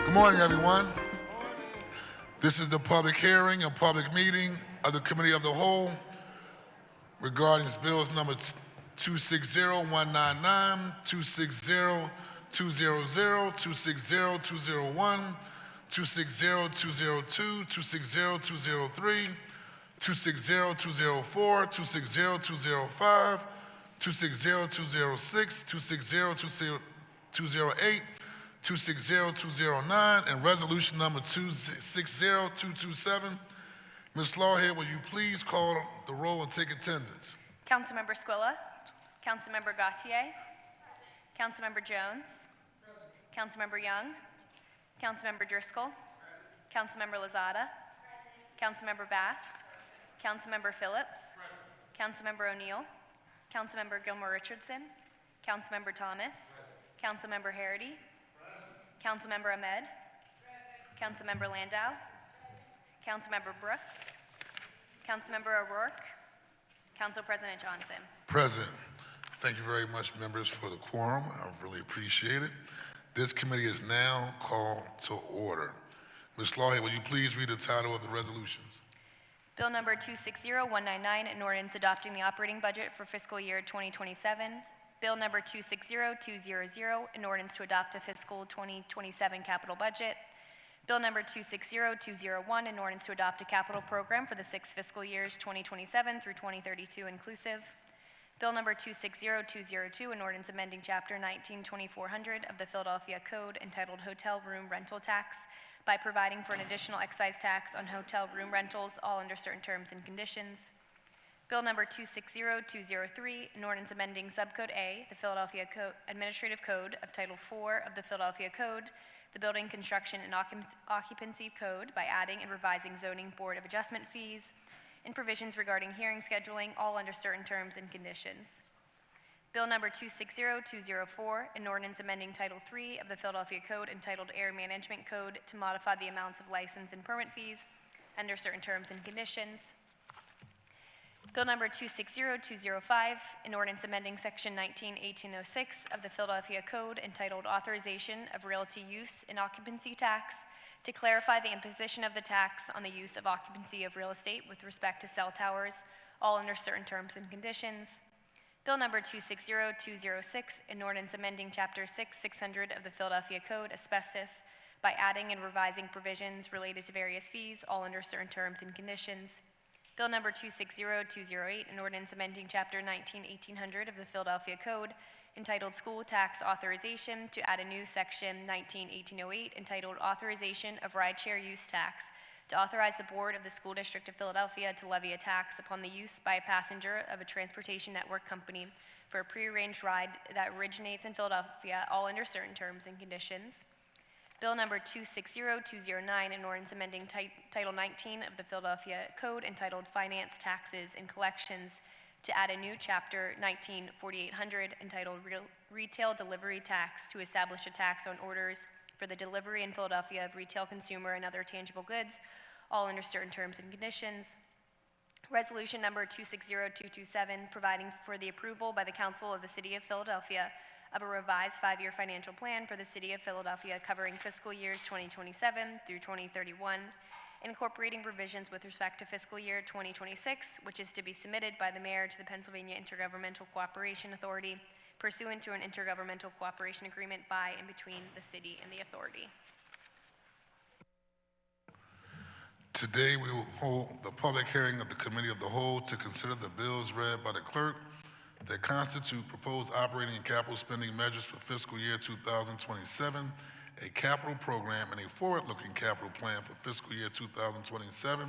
Good morning, everyone. This is the public hearing and public meeting of the Committee of the Whole regarding bills number 260-199, 260-200, 260-201, 260-202, 260-203, 260-204, 260-205, 260-206, 260-208, 260-209, and resolution number 260-227. Ms. Lawhead, will you please call the roll and take attendance? Councilmember Squilla, Councilmember Gautier, Councilmember Jones, Councilmember Young, Councilmember Driscoll, Councilmember Lozada, Councilmember Bass, Councilmember Phillips, Councilmember O'Neill, Councilmember Gilmore Richardson, Councilmember Thomas, Councilmember Harity, Councilmember Ahmed, Councilmember Landau, Councilmember Brooks, Councilmember O'Rourke, Council President Johnson. Present. Thank you very much, members, for the quorum. I really appreciate it. This committee is now called to order. Ms. Lawhead, will you please read the title of the resolutions? Bill number 260-199, an ordinance adopting the operating budget for fiscal year 2027. Bill number 260-200, an ordinance to adopt a fiscal 2027 capital budget. Bill number 260-201, an ordinance to adopt a capital program for the 6 fiscal years 2027 through 2032 inclusive. Bill number 260-202, an ordinance amending Chapter 19-2400 of the Philadelphia Code entitled Hotel Room Rental Tax by providing for an additional excise tax on hotel room rentals, all under certain terms and conditions. Bill number 260-203, an ordinance amending Subcode A, the Philadelphia Administrative Code of Title IV of the Philadelphia Code, the Building Construction and Occupancy Code by adding and revising zoning board of adjustment fees and provisions regarding hearing scheduling, all under certain terms and conditions. Bill number 260-204, an ordinance amending Title III of the Philadelphia Code entitled Air Management Code to modify the amounts of license and permit fees under certain terms and conditions. Bill number 260-205, an ordinance amending Section 19-1806 of the Philadelphia Code entitled Authorization of Realty Use and Occupancy Tax to clarify the imposition of the tax on the use of occupancy of real estate with respect to cell towers, all under certain terms and conditions. Bill number 260-206, an ordinance amending Chapter 600 of the Philadelphia Code, Asbestos, by adding and revising provisions related to various fees, all under certain terms and conditions. Bill number 260-208, an ordinance amending Chapter 19-1800 of the Philadelphia Code, entitled School Tax Authorization, to add a new Section 19-1808 entitled Authorization of Rideshare Use Tax, to authorize the Board of the School District of Philadelphia to levy a tax upon the use by a passenger of a transportation network company for a prearranged ride that originates in Philadelphia, all under certain terms and conditions. Bill number 260-209, an ordinance amending Title 19 of the Philadelphia Code entitled Finance, Taxes, and Collections to add a new Chapter 19-4800 entitled Retail Delivery Tax to establish a tax on orders for the delivery in Philadelphia of retail consumer and other tangible goods, all under certain terms and conditions. Resolution number 260-227, providing for the approval by the Council of the City of Philadelphia of a revised 5-year financial plan for the City of Philadelphia covering fiscal years 2027 through 2031, incorporating provisions with respect to fiscal year 2026, which is to be submitted by the Mayor to the Pennsylvania Intergovernmental Cooperation Authority pursuant to an intergovernmental cooperation agreement by and between the city and the authority. Today we will hold the public hearing of the Committee of the Whole to consider the bills read by the clerk that constitute proposed operating and capital spending measures for fiscal year 2027, a capital program, and a forward-looking capital plan for fiscal year 2027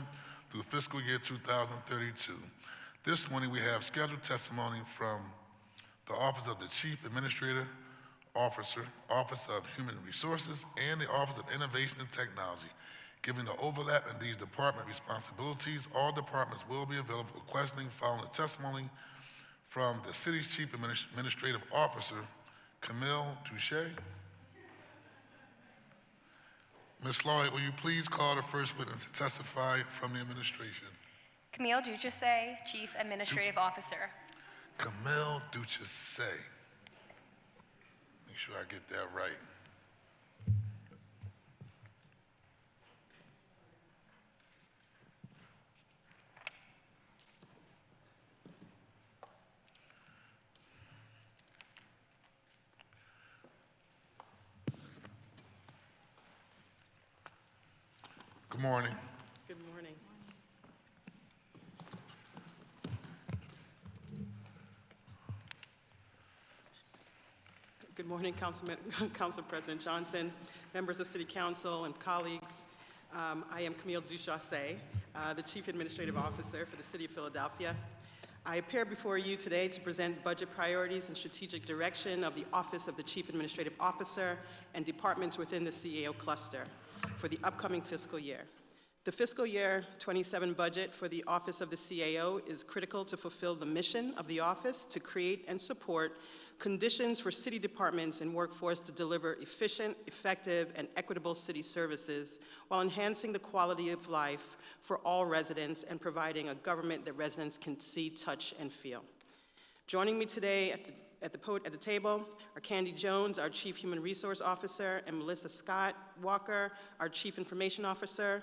through fiscal year 2032. This morning we have scheduled testimony from the Office of the Chief Administrative Officer, Office of Human Resources, and the Office of Innovation and Technology. Given the overlap in these department responsibilities, all departments will be available for questioning following the testimony from the city's Chief Administrative Officer, Camille Touche. Ms. Lloyd, will you please call the first witness to testify from the administration? Camille Duchesset, Chief Administrative Officer. Camille Duchesset. Make sure I get that right. Good morning. Good morning. Good morning, Council President Johnson, members of City Council, and colleagues. I am Camille Duchesset, the Chief Administrative Officer for the City of Philadelphia. I appear before you today to present budget priorities and strategic direction of the Office of the Chief Administrative Officer and departments within the CAO cluster for the upcoming fiscal year. The fiscal year 27 budget for the Office of the CAO is critical to fulfill the mission of the office to create and support conditions for city departments and workforce to deliver efficient, effective, and equitable city services while enhancing the quality of life for all residents and providing a government that residents can see, touch, and feel. Joining me today at the table are Candy Jones, our Chief Human Resource Officer, and Melissa Scott Walker, our Chief Information Officer,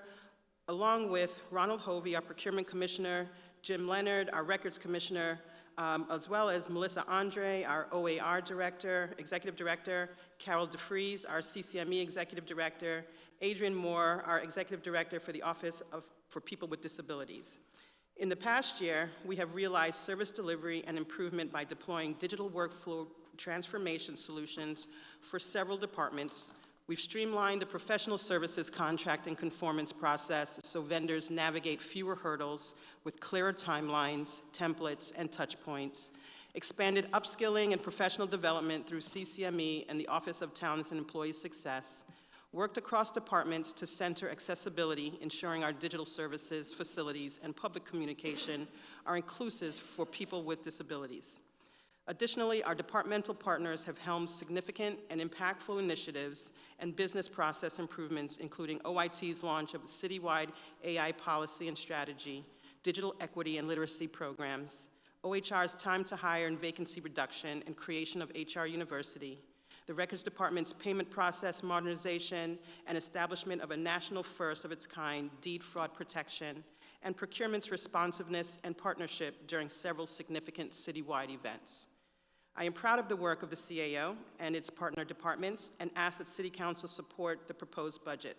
along with Ronald Hovey, our Procurement Commissioner, Jim Leonard, our Records Commissioner, as well as Melissa Andre, our OAR Director, Executive Director, Carol DeFries, our CCME Executive Director, Adrian Moore, our Executive Director for the Office for People with Disabilities. In the past year, we have realized service delivery and improvement by deploying digital workflow transformation solutions for several departments. We've streamlined the professional services contract and conformance process so vendors navigate fewer hurdles with clearer timelines, templates, and touch points, expanded upskilling and professional development through CCME and the Office of Talents and Employee Success, worked across departments to center accessibility, ensuring our digital services, facilities, and public communication are inclusive for people with disabilities. Additionally, our departmental partners have helmed significant and impactful initiatives and business process improvements, including OIT's launch of a citywide AI policy and strategy, digital equity and literacy programs, OHR's time to hire and vacancy reduction and creation of HR University, the Records Department's payment process modernization and establishment of a national first of its kind deed fraud protection, and procurement's responsiveness and partnership during several significant citywide events. I am proud of the work of the CAO and its partner departments and ask that City Council support the proposed budget.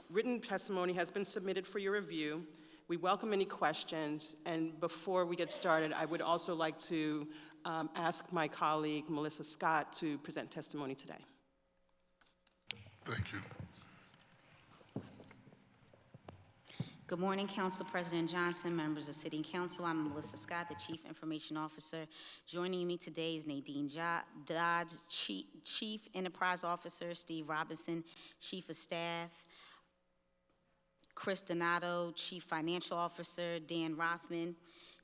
Written testimony has been submitted for your review. We welcome any questions, and before we get started, I would also like to ask my colleague, Melissa Scott, to present testimony today. Thank you. Good morning, Council President Johnson, members of City Council. I'm Melissa Scott, the Chief Information Officer. Joining me today is Nadine Dodge, Chief Enterprise Officer, Steve Robinson, Chief of Staff, Chris Donato, Chief Financial Officer, Dan Rothman,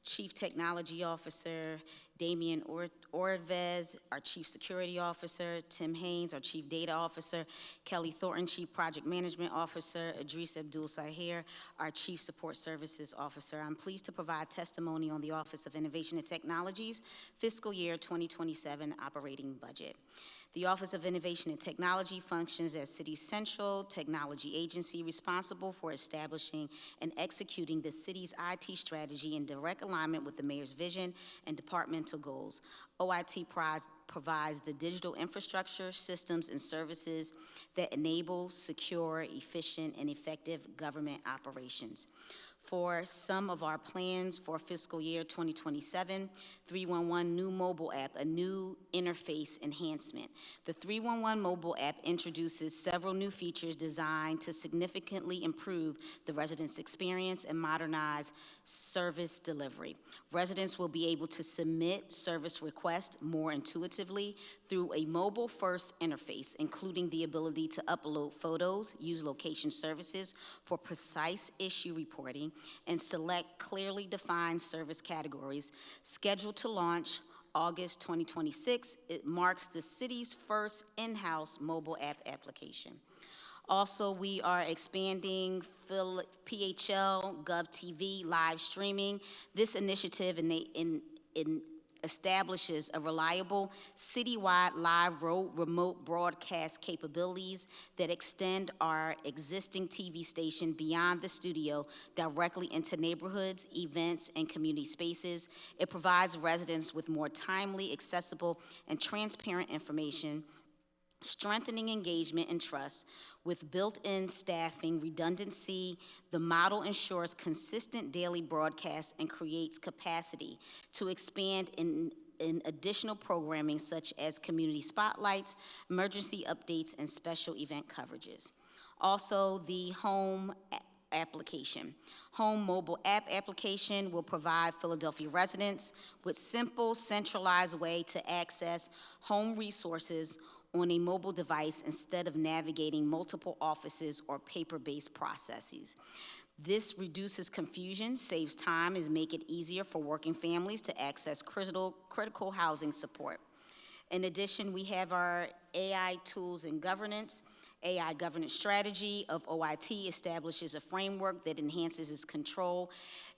Chief Technology Officer, Damian Orvez, our Chief Security Officer, Tim Haynes, our Chief Data Officer, Kelly Thornton, Chief Project Management Officer, Idris Abdul Sahir, our Chief Support Services Officer. I'm pleased to provide testimony on the Office of Innovation and Technology's fiscal year 2027 operating budget. The Office of Innovation and Technology functions as City's central technology agency responsible for establishing and executing the city's IT strategy in direct alignment with the mayor's vision and departmental goals. OIT provides the digital infrastructure, systems, and services that enable secure, efficient, and effective government operations. For some of our plans for fiscal year 2027, 311 new mobile app, a new interface enhancement. The 311 mobile app introduces several new features designed to significantly improve the residents' experience and modernize service delivery. Residents will be able to submit service requests more intuitively through a mobile-first interface, including the ability to upload photos, use location services for precise issue reporting, and select clearly defined service categories. Scheduled to launch August 2026, it marks the city's first in-house mobile app application. Also, we are expanding PHL GovTV live streaming. This initiative establishes a reliable citywide live remote broadcast capabilities that extend our existing TV station beyond the studio directly into neighborhoods, events, and community spaces. It provides residents with more timely, accessible, and transparent information, strengthening engagement and trust. With built-in staffing redundancy, the model ensures consistent daily broadcasts and creates capacity to expand in additional programming such as community spotlights, emergency updates, and special event coverages. Also, the home application. Home mobile app application will provide Philadelphia residents with simple, centralized way to access home resources on a mobile device instead of navigating multiple offices or paper-based processes. This confusion, saves time, and makes it easier for working families to access critical housing support. In addition, we have our AI tools and governance. AI governance strategy of OIT establishes a framework that enhances its control,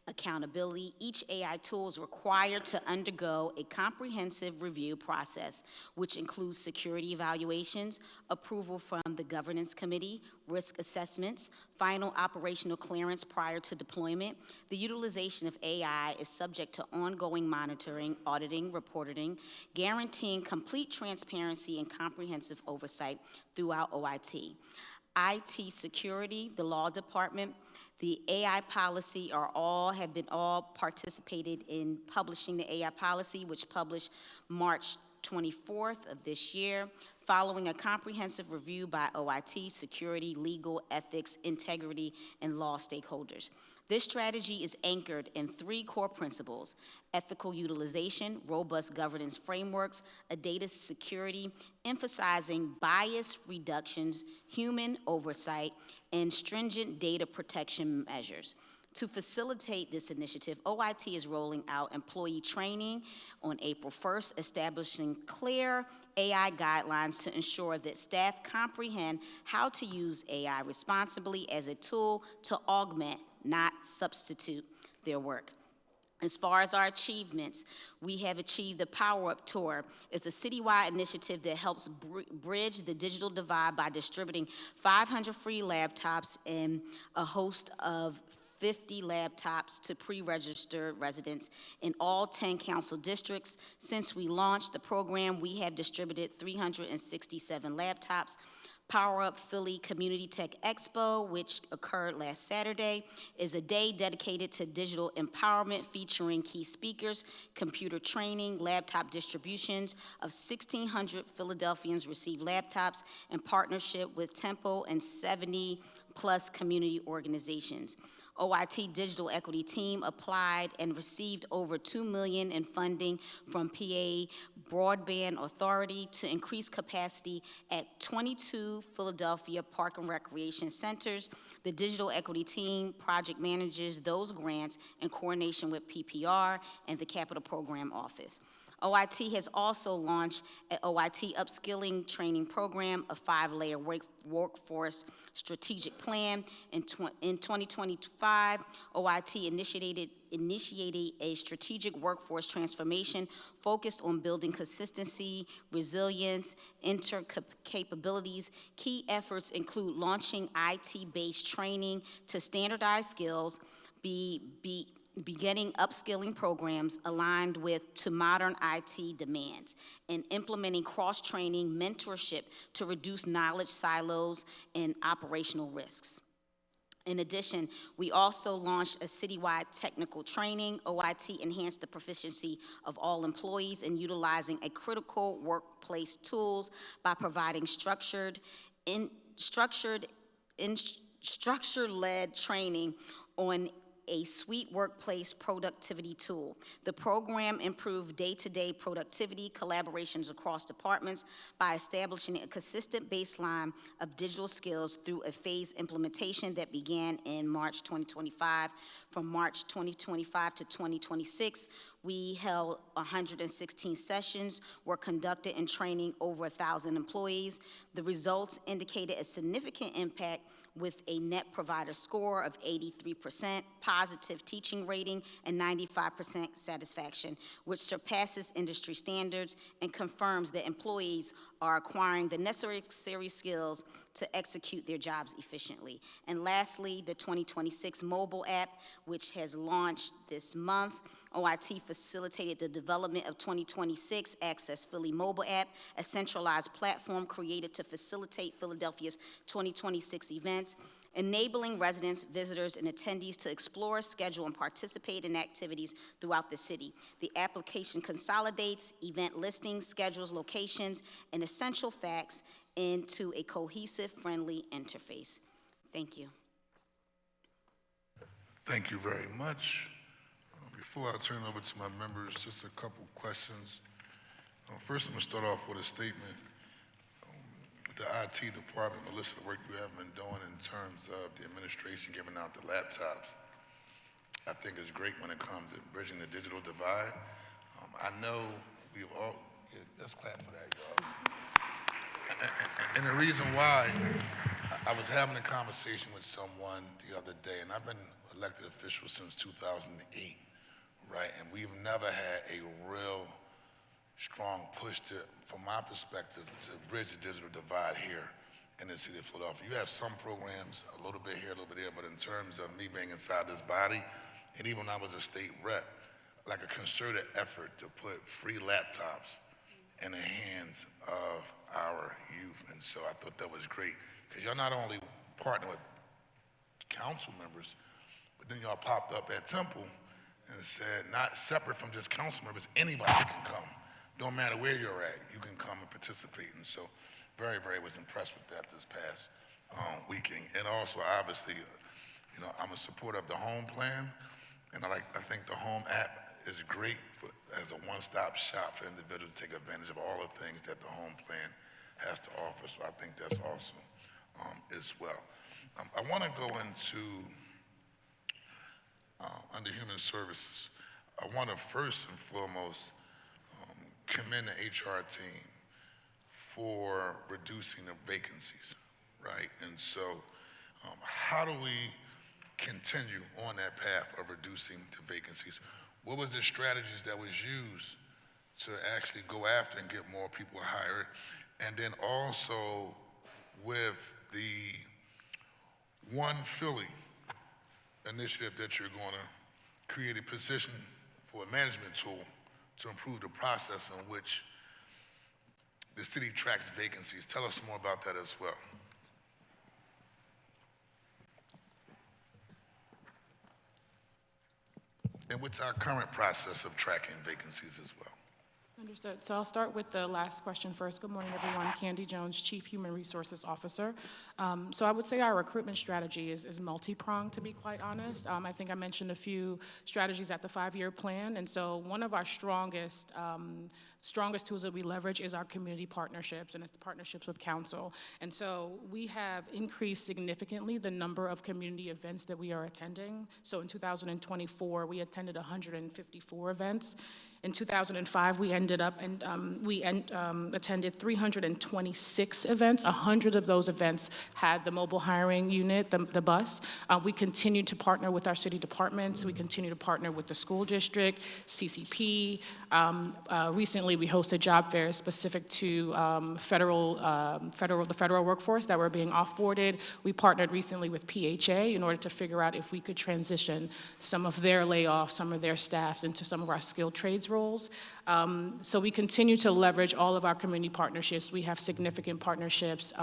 accountability. Each AI tool is required to undergo a comprehensive review process, which includes security evaluations, approval from the governance committee, risk assessments, final operational clearance prior to deployment. The utilization of AI is subject to ongoing monitoring, auditing, reporting, guaranteeing complete transparency and comprehensive oversight throughout OIT. IT security, the law department, the AI policy have all participated in publishing the AI policy, which published March 24th of this year, following a comprehensive review by OIT, security, legal, ethics, integrity, and law stakeholders. This strategy is anchored in 3 core principles: ethical utilization, robust governance frameworks, a data security, emphasizing bias reductions, human oversight, and stringent data protection measures. To facilitate this initiative, OIT is rolling out employee training on April 1st, establishing clear AI guidelines to ensure that staff comprehend how to use AI responsibly as a tool to augment, not substitute, their work. As far as our achievements, we have achieved the Power Up Tour. It's a citywide initiative that helps bridge the digital divide by distributing 500 free laptops and a host of 50 laptops to pre-registered residents in all 10 council districts. Since we launched the program, we have distributed 367 laptops. Power Up Philly Community Tech Expo, which occurred last Saturday, is a day dedicated to digital empowerment featuring key speakers, computer training, laptop distributions. Of 1,600 Philadelphians received laptops in partnership with Tempo and 70+ community organizations. OIT Digital Equity Team applied and received over $2 million in funding from PA Broadband Authority to increase capacity at 22 Philadelphia Park and Recreation Centers. The Digital Equity Team project manages those grants in coordination with PPR and the Capital Program Office. OIT has also launched an OIT Upskilling Training Program, a 5-layer workforce strategic plan. In 2025, OIT initiated a strategic workforce transformation focused on building consistency, resilience, capabilities. Key efforts include launching IT-based training to standardize skills, beginning upskilling programs aligned to modern IT demands, and implementing cross-training mentorship to reduce knowledge silos and operational risks. In addition, we also launched a citywide technical training. OIT enhanced the proficiency of all employees in utilizing a critical workplace tools by providing structure-led training on a suite workplace productivity tool. The program improved day-to-day productivity collaborations across departments by establishing a consistent baseline of digital skills through a phased implementation that began in March 2025. From March 2025 to 2026, we held 116 sessions, were conducted and training over 1,000 employees. The results indicated a significant impact with a net provider score of 83%, positive teaching rating, and 95% satisfaction, which surpasses industry standards and confirms that employees are acquiring the necessary skills to execute their jobs efficiently. And lastly, the 2026 mobile app, which has launched this month. OIT facilitated the development of 2026 Access Philly mobile app, a centralized platform created to facilitate Philadelphia's 2026 events, enabling residents, visitors, and attendees to explore, schedule, and participate in activities throughout the city. The application consolidates event listings, schedules, locations, and essential facts into a cohesive, friendly interface. Thank you. Thank you very much. Before I turn over to my members, just a couple questions. First, I'm going to start off with a statement. The IT department, Melissa, the work you have been doing in terms of the administration giving out the laptops, I think is great when it comes to bridging the digital divide. I know we've all, let's clap for that, y'all. And the reason why, I was having a conversation with someone the other day, and I've been elected official since 2008. Right, and we've never had a real strong push to, from my perspective, to bridge the digital divide here in the city of Philadelphia. You have some programs, a little bit here, a little bit there, but in terms of me being inside this body, and even when I was a state rep, like a concerted effort to put free laptops in the hands of our youth. And so I thought that was great, because y'all not only partner with council members, but then y'all popped up at Temple and said, not separate from just council members, anybody can come. Don't matter where you're at, you can come and participate. And so very, very was impressed with that this past weekend. And also, obviously, you know, I'm a supporter of the home plan, and I think the home app is great as a one-stop shop for individuals to take advantage of all the things that the home plan has to offer. So I think that's awesome as well. I want to go into under Human Services. I want to first and foremost commend the HR team for reducing the vacancies, right? And so how do we continue on that path of reducing the vacancies? What was the strategies that was used to actually go after and get more people hired? And then also with the One Philly initiative that you're going to create a position for a management tool to improve the process in which the city tracks vacancies. Tell us more about that as well. And what's our current process of tracking vacancies as well? Understood. So I'll start with the last question first. Good morning, everyone. Candy Jones, Chief Human Resources Officer. So I would say our recruitment strategy is multi-pronged, to be quite honest. I think I mentioned a few strategies at the 5-year plan. And so one of our strongest tools that we leverage is our community partnerships, and it's the partnerships with council. And so we have increased significantly the number of community events that we are attending. So in 2024, we attended 154 events. In 2005, we ended up and attended 326 events. 100 of those events had the mobile hiring unit, the bus. We continue to partner with our city departments. We continue to partner with the school district, CCP. Recently, we hosted job fairs specific to the federal workforce that were being offboarded. We partnered recently with PHA in order to figure out if we could transition some of their layoffs, some of their staffs into some of our skilled trades roles. So we continue to leverage all of our community partnerships. We have significant partnerships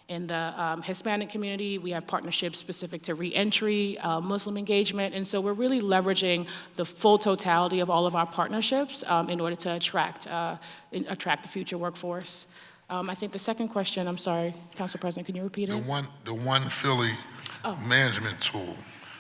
in the Hispanic community. We have partnerships specific to reentry, Muslim engagement, and so we're really leveraging the full totality of all of our partnerships in order to attract the future workforce. I think the second question, I'm sorry, Council President, can you repeat it? The one Philly management tool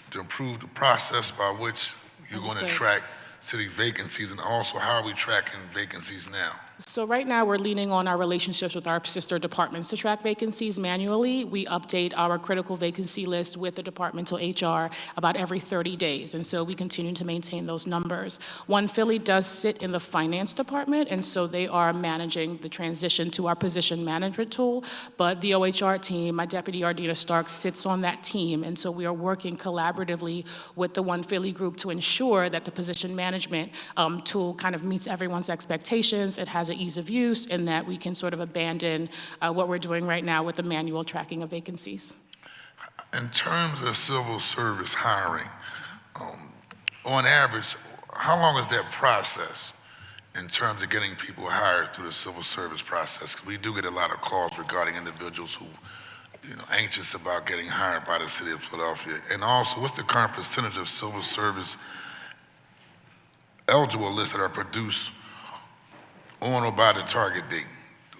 to improve the process by which you're going to Understood. track city vacancies, and also how are we tracking vacancies now? So right now, we're leaning on our relationships with our sister departments to track vacancies manually. We update our critical vacancy list with the departmental HR about every 30 days, and so we continue to maintain those numbers. One Philly does sit in the finance department, and so they are managing the transition to our position management tool, but the OHR team, my deputy Ardina Stark, sits on that team, and so we are working collaboratively with the One Philly group to ensure that the position management tool kind of meets everyone's expectations. It has an ease of use, and that we can sort of abandon what we're doing right now with the manual tracking of vacancies. In terms of civil service hiring, on average, how long is that process in terms of getting people hired through the civil service process? 'Cause we do get a lot of calls regarding individuals who, anxious about getting hired by the city of Philadelphia. And also, what's the current percentage of civil service eligible lists that are produced on or by the target date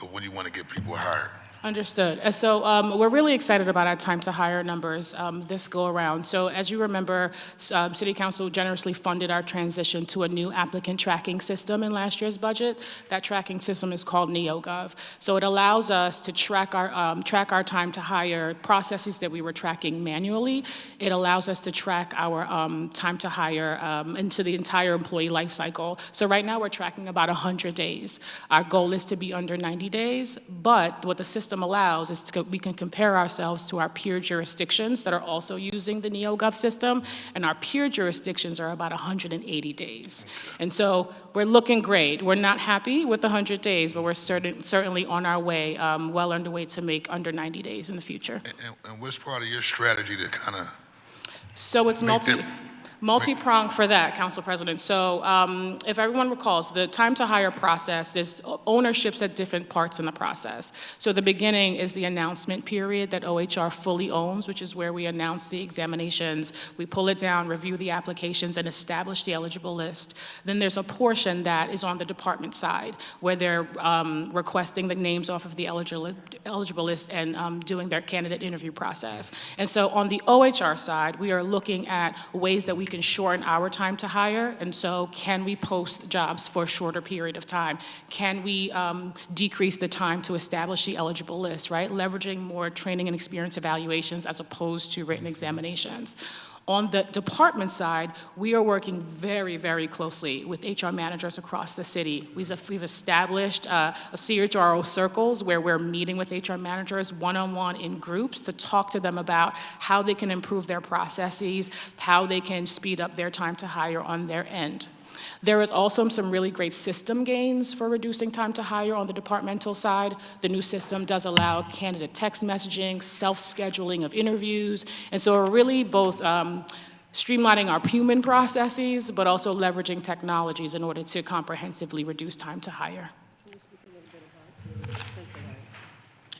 of when you want to get people hired? Understood. And so we're really excited about our time to hire numbers this go around. So as you remember, City Council generously funded our transition to a new applicant tracking system in last year's budget. That tracking system is called NeoGov. So it allows us to track our time to hire processes that we were tracking manually. It allows us to track our time to hire into the entire employee life cycle. So right now we're tracking about 100 days. Our goal is to be under 90 days, but what the system allows is we can compare ourselves to our peer jurisdictions that are also using the NeoGov system, and our peer jurisdictions are about 180 days. And so we're looking great. We're not happy with 100 days, but we're certainly on our way, well underway to make under 90 days in the future. And what's part of your strategy to kind of So it's make that? multi-pronged for that, Council President. So if everyone recalls, the time to hire process, there's ownerships at different parts in the process. So the beginning is the announcement period that OHR fully owns, which is where we announce the examinations. We pull it down, review the applications, and establish the eligible list. Then there's a portion that is on the department side, where they're requesting the names off of the eligible list and doing their candidate interview process. And so on the OHR side, we are looking at ways that we can shorten our time to hire, and so can we post jobs for a shorter period of time? Can we decrease the time to establish the eligible list, right? Leveraging more training and experience evaluations as opposed to written examinations. On the department side, we are working very, very closely with HR managers across the city. We've established CHRO circles where we're meeting with HR managers one-on-one in groups to talk to them about how they can improve their processes, how they can speed up their time to hire on their end. There is also some really great system gains for reducing time to hire on the departmental side. The new system does allow candidate text messaging, self-scheduling of interviews, and so we're really both streamlining our human processes, but also leveraging technologies in order to comprehensively reduce time to hire. Can you speak a little bit about centralized?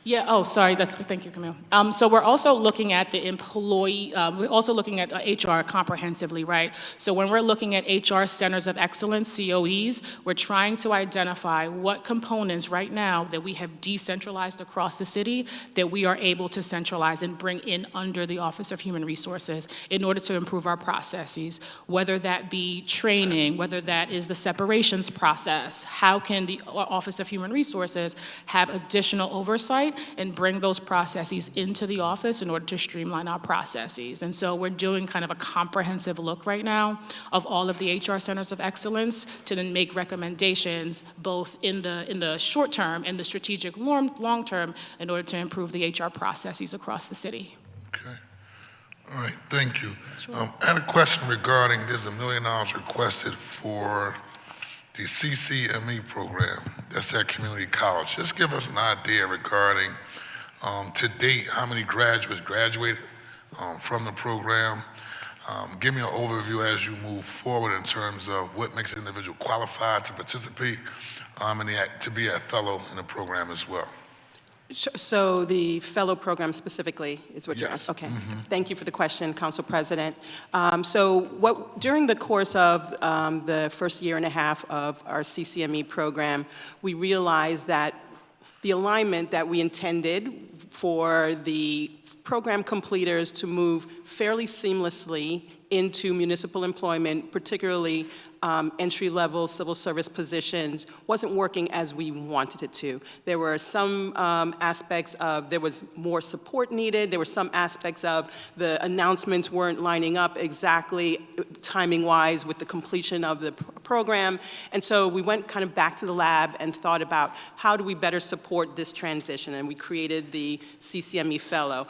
Yeah, oh, sorry, thank you, Camille. So we're also looking at the employee, we're also looking at HR comprehensively, right? So when we're looking at HR Centers of Excellence, COEs, we're trying to identify what components right now that we have decentralized across the city that we are able to centralize and bring in under the Office of Human Resources in order to improve our processes, whether that be training, whether that is the separations process. How can the Office of Human Resources have additional oversight and bring those processes into the office in order to streamline our processes? And so we're doing kind of a comprehensive look right now of all of the HR Centers of Excellence to then make recommendations both in the short term and the strategic long term in order to improve the HR processes across the city. Okay. All right, thank you. Sure. I had a question regarding, there's $1 million requested for the CCME program. That's at community college. Just give us an idea regarding, to date, how many graduates graduated from the program, Give me an overview as you move forward in terms of what makes an individual qualified to participate and to be a fellow in the program as well. So the fellow program specifically is what you're Yes. asking? Okay. Thank you for the question, Council President. During the course of the first year and a half of our CCME program, we realized that the alignment that we intended for the program completers to move fairly seamlessly into municipal employment, particularly entry-level civil service positions, wasn't working as we wanted it to. There were some aspects of, there was more support needed. There were some aspects of the announcements weren't lining up exactly timing-wise with the completion of the program. And so we went kind of back to the lab and thought about how do we better support this transition, and we created the CCME Fellow.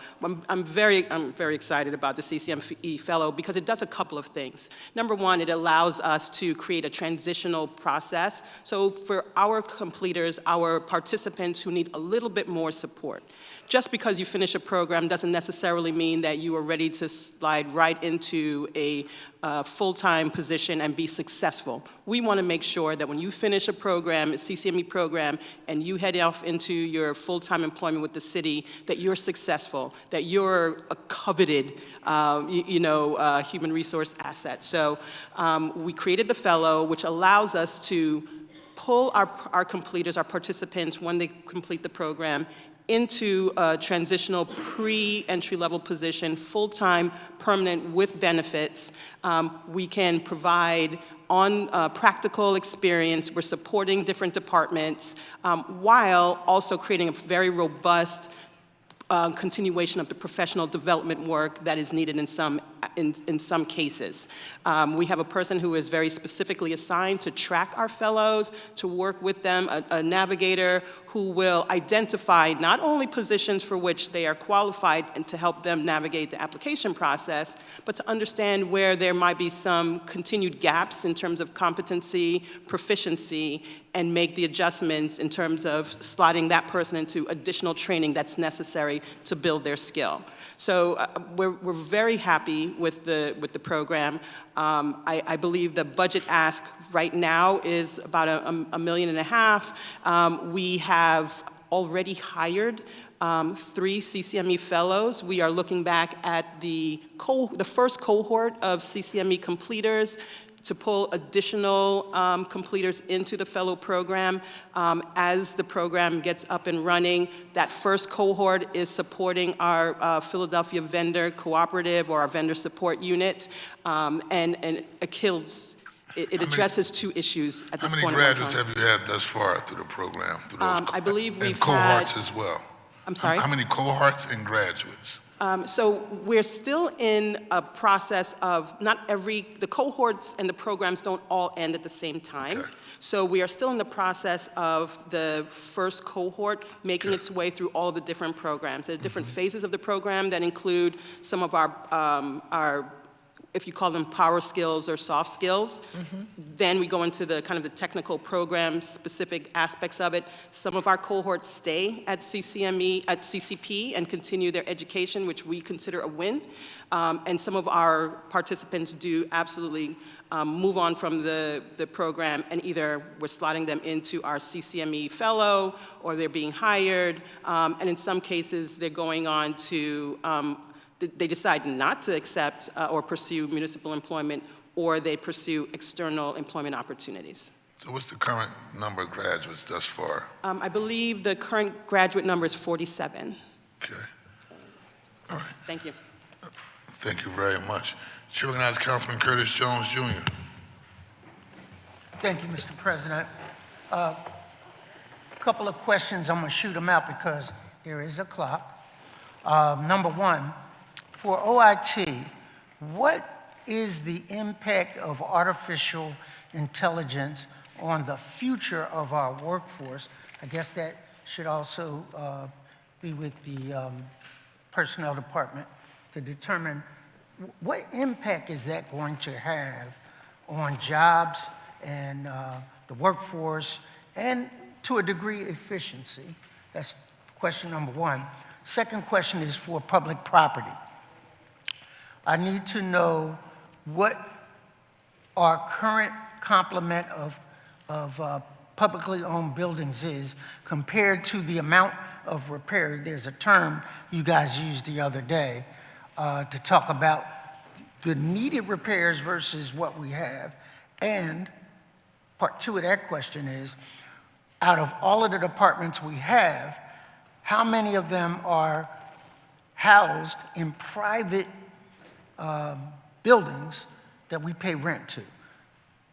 I'm very excited about the CCME Fellow because it does a couple of things. Number one, it allows us to create a transitional process. So for our completers, our participants who need a little bit more support. Just because you finish a program doesn't necessarily mean that you are ready to slide right into a full-time position and be successful. We want to make sure that when you finish a program, a CCME program, and you head off into your full-time employment with the city, that you're successful, that you're a coveted human resource asset. So we created the Fellow, which allows us to pull our completers, our participants, when they complete the program, into a transitional pre-entry-level position, full-time, permanent, with benefits. We can provide on practical experience. We're supporting different departments while also creating a very robust continuation of the professional development work that is needed in some cases. We have a person who is very specifically assigned to track our fellows, to work with them, a navigator who will identify not only positions for which they are qualified and to help them navigate the application process, but to understand where there might be some continued gaps in terms of competency, proficiency, and make the adjustments in terms of slotting that person into additional training that's necessary to build their skill. So we're very happy with the program. I believe the budget ask right now is about $1.5 million. We have already hired 3 CCME fellows. We are looking back at the first cohort of CCME completers to pull additional completers into the fellow program. As the program gets up and running, that first cohort is supporting our Philadelphia vendor cooperative or our vendor support unit, and it addresses 2 issues at this point. How many graduates have you had thus far through the program? Through those I believe we've and cohorts as well. I'm sorry? How many cohorts and graduates? So we're still in a process of the cohorts and the programs don't all end at the same time. Okay. So we are still in the process of the first cohort making its way through all of the different programs. There are different phases of the program that include some of our if you call them power skills or soft skills. Then we go into the kind of the technical program specific aspects of it. Some of our cohorts stay at CCP and continue their education, which we consider a win. And some of our participants do absolutely move on from the program, and either we're slotting them into our CCME fellow or they're being hired. And in some cases, they're going on to they decide not to accept or pursue municipal employment, or they pursue external employment opportunities. So what's the current number of graduates thus far? I believe the current graduate number is 47. Okay. All right. Thank you. Thank you very much. Chair recognizes Councilman Curtis Jones, Jr. Thank you, Mr. President. A couple of questions. I'm going to shoot them out because there is a clock. Number one, for OIT, what is the impact of artificial intelligence on the future of our workforce? I guess that should also be with the personnel department to determine what impact is that going to have on jobs and the workforce and, to a degree, efficiency. That's question number one. Second question is for public property. I need to know what our current complement of publicly owned buildings is compared to the amount of repair. There's a term you guys used the other day to talk about the needed repairs versus what we have. And part two of that question is, out of all of the departments we have, how many of them are housed in private buildings that we pay rent to?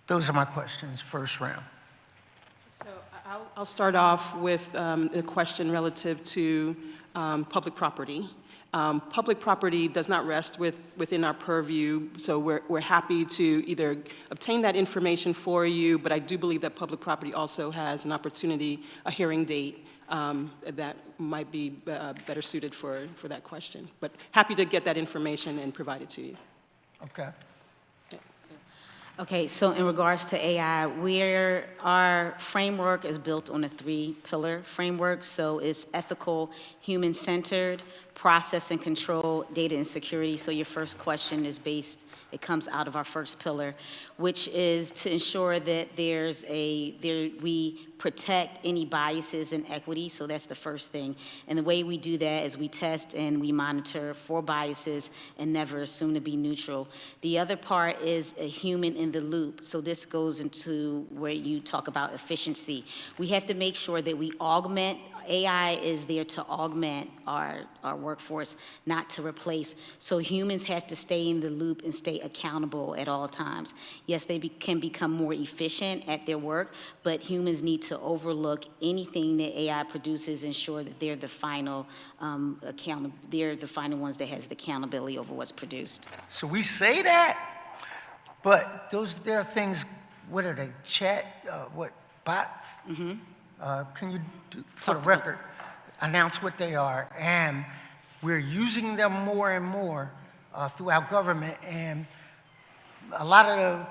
Those are my questions, first round. So I'll start off with a question relative to public property. Public property does not rest within our purview, so we're happy to either obtain that information for you, but I do believe that public property also has an opportunity, a hearing date, that might be better suited for that question. But happy to get that information and provide it to you. Okay. Okay, so in regards to AI, our framework is built on a 3-pillar framework. So it's ethical, human-centered, process and control, data and security. So your first question is it comes out of our first pillar, which is to ensure that we protect any biases and equity. So that's the first thing. And the way we do that is we test and we monitor for biases and never assume to be neutral. The other part is a human in the loop. So this goes into where you talk about efficiency. We have to make sure that we augment. AI is there to augment our workforce, not to replace. So humans have to stay in the loop and stay accountable at all times. Yes, they can become more efficient at their work, but humans need to overlook anything that AI produces, ensure that they're the final they're the final ones that has the accountability over what's produced. So we say that, but there are things, what are they, bots? Mm-hmm. Can you, for the record, announce what they are? And we're using them more and more throughout government, and a lot of the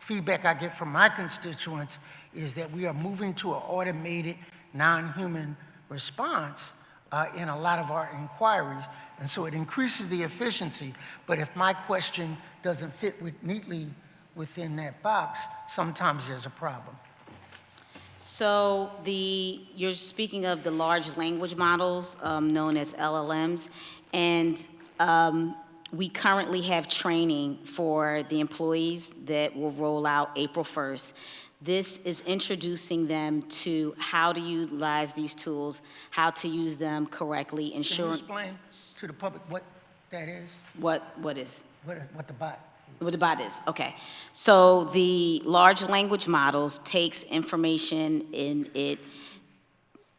feedback I get from my constituents is that we are moving to an automated, non-human response in a lot of our inquiries, and so it increases the efficiency. But if my question doesn't fit neatly within that box, sometimes there's a problem. So you're speaking of the large language models known as LLMs, and we currently have training for the employees that will roll out April 1st. This is introducing them to how to utilize these tools, how to use them correctly, ensuring. Can you explain to the public what that is? What is? What the bot? What the bot is, okay. So the large language models takes information in it.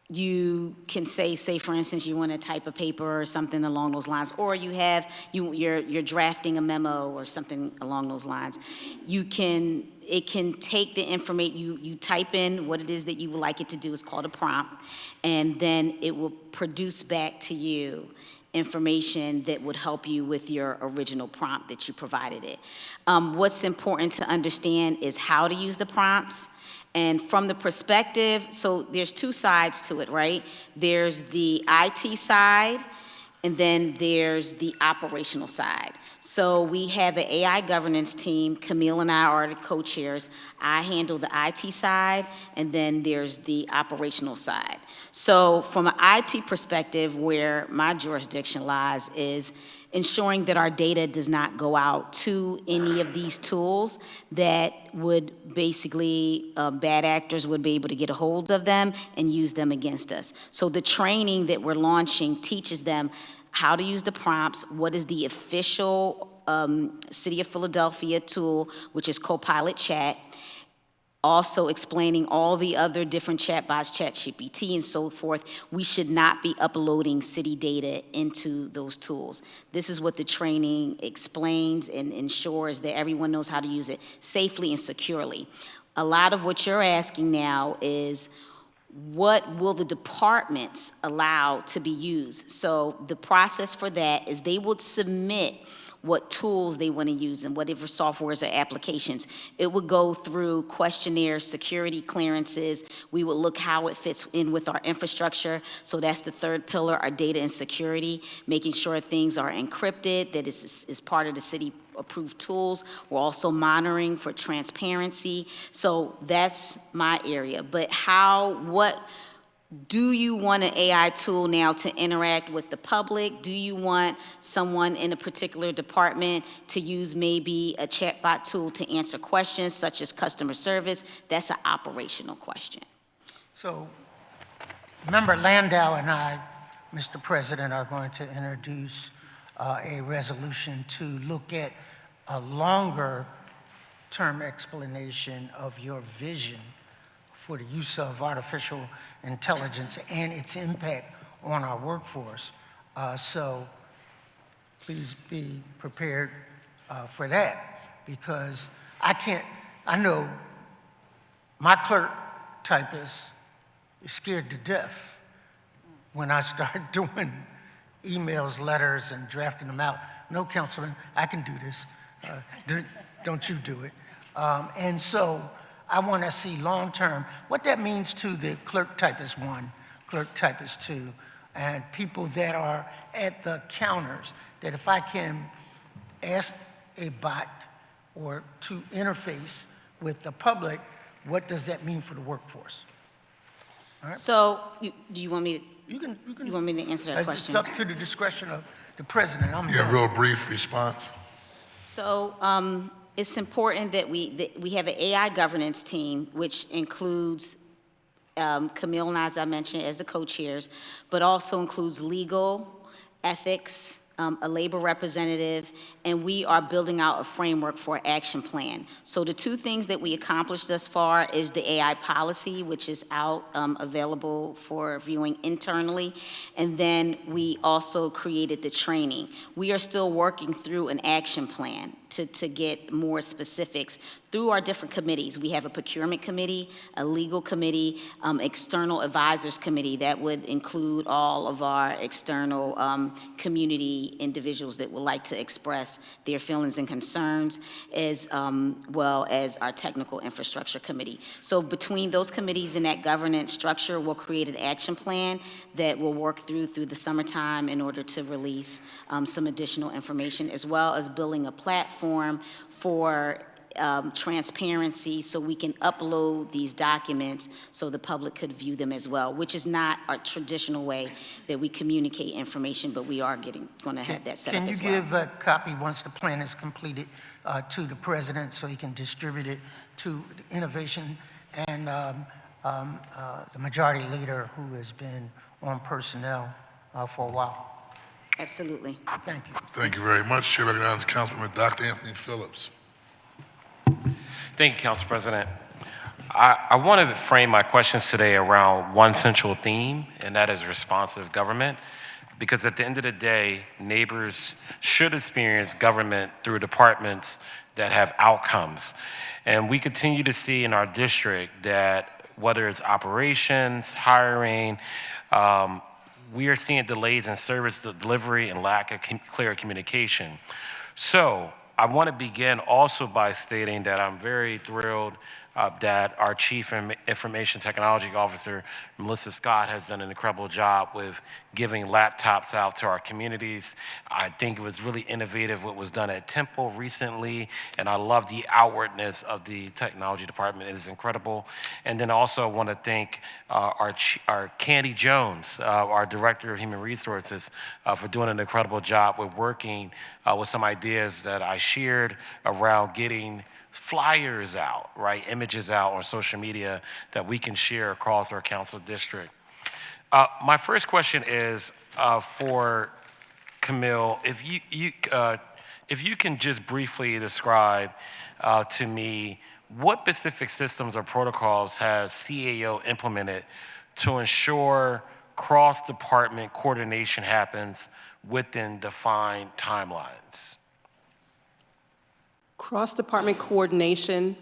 You can say for instance, you want to type a paper or something along those lines, or you're drafting a memo or something along those lines. It can take the information, you type in what it is that you would like it to do, it's called a prompt, and then it will produce back to you information that would help you with your original prompt that you provided it. What's important to understand is how to use the prompts. And from the perspective, so there's 2 sides to it, right? There's the IT side, and then there's the operational side. So we have an AI governance team. Camille and I are the co-chairs. I handle the IT side, and then there's the operational side. So from an IT perspective, where my jurisdiction lies is ensuring that our data does not go out to any of these tools that would basically, bad actors would be able to get a hold of them and use them against us. So the training that we're launching teaches them how to use the prompts, what is the official City of Philadelphia tool, which is Copilot Chat, also explaining all the other different chatbots, ChatGPT and so forth. We should not be uploading city data into those tools. This is what the training explains and ensures that everyone knows how to use it safely and securely. A lot of what you're asking now is, what will the departments allow to be used? So the process for that is they would submit what tools they want to use and whatever softwares or applications. It would go through questionnaires, security clearances. We would look how it fits in with our infrastructure. So that's the third pillar, our data and security, making sure things are encrypted, that is part of the city approved tools. We're also monitoring for transparency. So that's my area. But what do you want an AI tool now to interact with the public? Do you want someone in a particular department to use maybe a chatbot tool to answer questions such as customer service? That's an operational question. So, Member Landau and I, Mr. President, are going to introduce a resolution to look at a longer-term explanation of your vision for the use of artificial intelligence and its impact on our workforce. So please be prepared for that, because I know my clerk typist is scared to death when I start doing emails, letters, and drafting them out. No, Councilman, I can do this. Don't you do it. And so I want to see long-term, what that means to the clerk typist 1, clerk typist 2, and people that are at the counters, that if I can ask a bot or to interface with the public, what does that mean for the workforce? Right. So, do you want me to? You want me to answer that question? It's up to the discretion of the president. Yeah, real brief response. So, it's important that we have an AI governance team, which includes Camille and as I mentioned as the co-chairs, but also includes legal, ethics, a labor representative, and we are building out a framework for an action plan. So the two things that we accomplished thus far is the AI policy, which is out, available for viewing internally, and then we also created the training. We are still working through an action plan to get more specifics through our different committees. We have a procurement committee, a legal committee, external advisors committee that would include all of our external community individuals that would like to express their feelings and concerns, as well as our technical infrastructure committee. So between those committees and that governance structure, we'll create an action plan that we'll work through the summertime in order to release some additional information, as well as building a platform for transparency, so we can upload these documents so the public could view them as well, which is not our traditional way that we communicate information, but we are going to have that set up as well. Can you give a copy once the plan is completed to the president so he can distribute it to the innovation and the majority leader who has been on personnel for a while? Absolutely. Thank you. Thank you very much. Chair recognizes Councilman Dr. Anthony Phillips. Thank you, Council President. I want to frame my questions today around one central theme, and that is responsive government. Because at the end of the day, neighbors should experience government through departments that have outcomes. And we continue to see in our district that whether it's operations, hiring, we are seeing delays in service delivery and lack of clear communication. So I want to begin also by stating that I'm very thrilled that our Chief Information Technology Officer, Melissa Scott, has done an incredible job with giving laptops out to our communities. I think it was really innovative what was done at Temple recently, and I love the outwardness of the technology department. It is incredible. And then also I want to thank our Candy Jones, our Director of Human Resources, for doing an incredible job with working with some ideas that I shared around getting flyers out, right, images out on social media that we can share across our council district. My first question is for Camille. If you can just briefly describe to me what specific systems or protocols has CAO implemented to ensure cross-department coordination happens within defined timelines? Cross-department coordination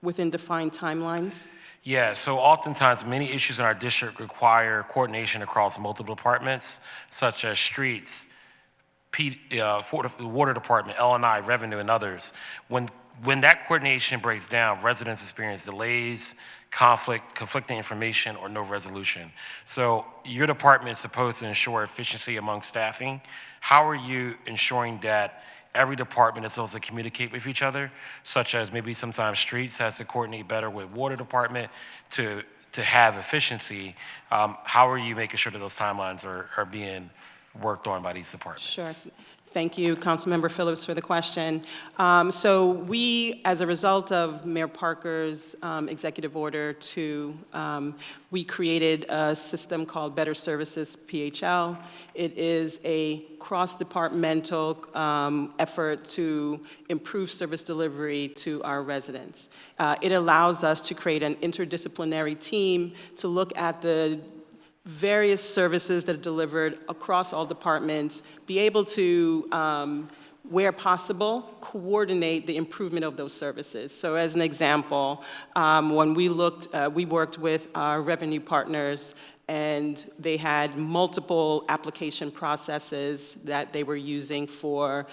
within defined timelines? Yeah, so oftentimes many issues in our district require coordination across multiple departments, such as streets, for the water department, L&I, revenue, and others. When that coordination breaks down, residents experience delays, conflicting information, or no resolution. So your department is supposed to ensure efficiency among staffing. How are you ensuring that every department is supposed to communicate with each other, such as maybe sometimes streets has to coordinate better with water department to have efficiency? How are you making sure that those timelines are being worked on by these departments? Sure. Thank you, Councilmember Phillips, for the question. So we, as a result of Mayor Parker's executive order we created a system called Better Services PHL. It is a cross-departmental effort to improve service delivery to our residents. It allows us to create an interdisciplinary team to look at the various services that are delivered across all departments, be able to, where possible, coordinate the improvement of those services. So as an example, when we worked with our revenue partners, and they had multiple application processes that they were using for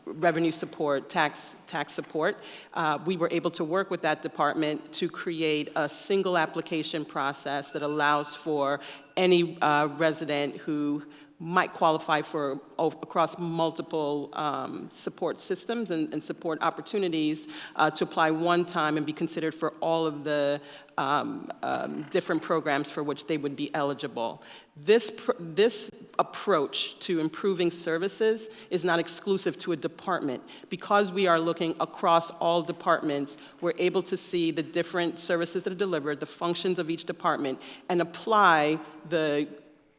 revenue support, tax support. We were able to work with that department to create a single application process that allows for any resident who might qualify for across multiple support systems and support opportunities to apply one time and be considered for all of the different programs for which they would be eligible. This approach to improving services is not exclusive to a department. Because we are looking across all departments, we're able to see the different services that are delivered, the functions of each department, and apply the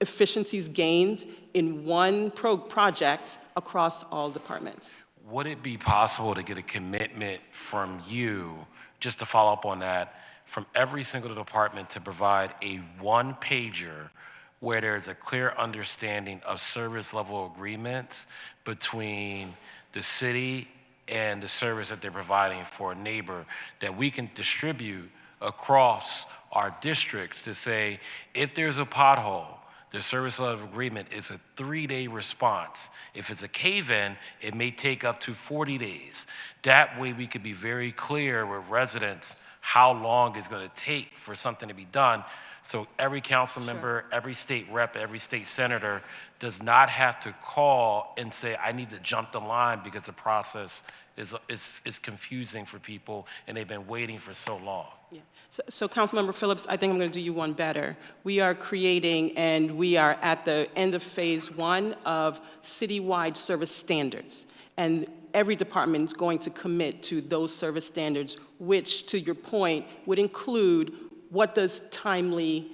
efficiencies gained in one project across all departments. Would it be possible to get a commitment from you, just to follow up on that, from every single department to provide a one-pager where there's a clear understanding of service level agreements between the city and the service that they're providing for a neighbor, that we can distribute across our districts to say, if there's a pothole, the service level agreement is a 3-day response. If it's a cave-in, it may take up to 40 days. That way we could be very clear with residents how long it's gonna take for something to be done. So every council member, every state rep, every state senator does not have to call and say, I need to jump the line because the process is confusing for people and they've been waiting for so long. Yeah. So Councilmember Phillips, I think I'm going to do you one better. We are creating, and we are at the end of phase 1 of citywide service standards. And every department is going to commit to those service standards, which, to your point, would include what does timely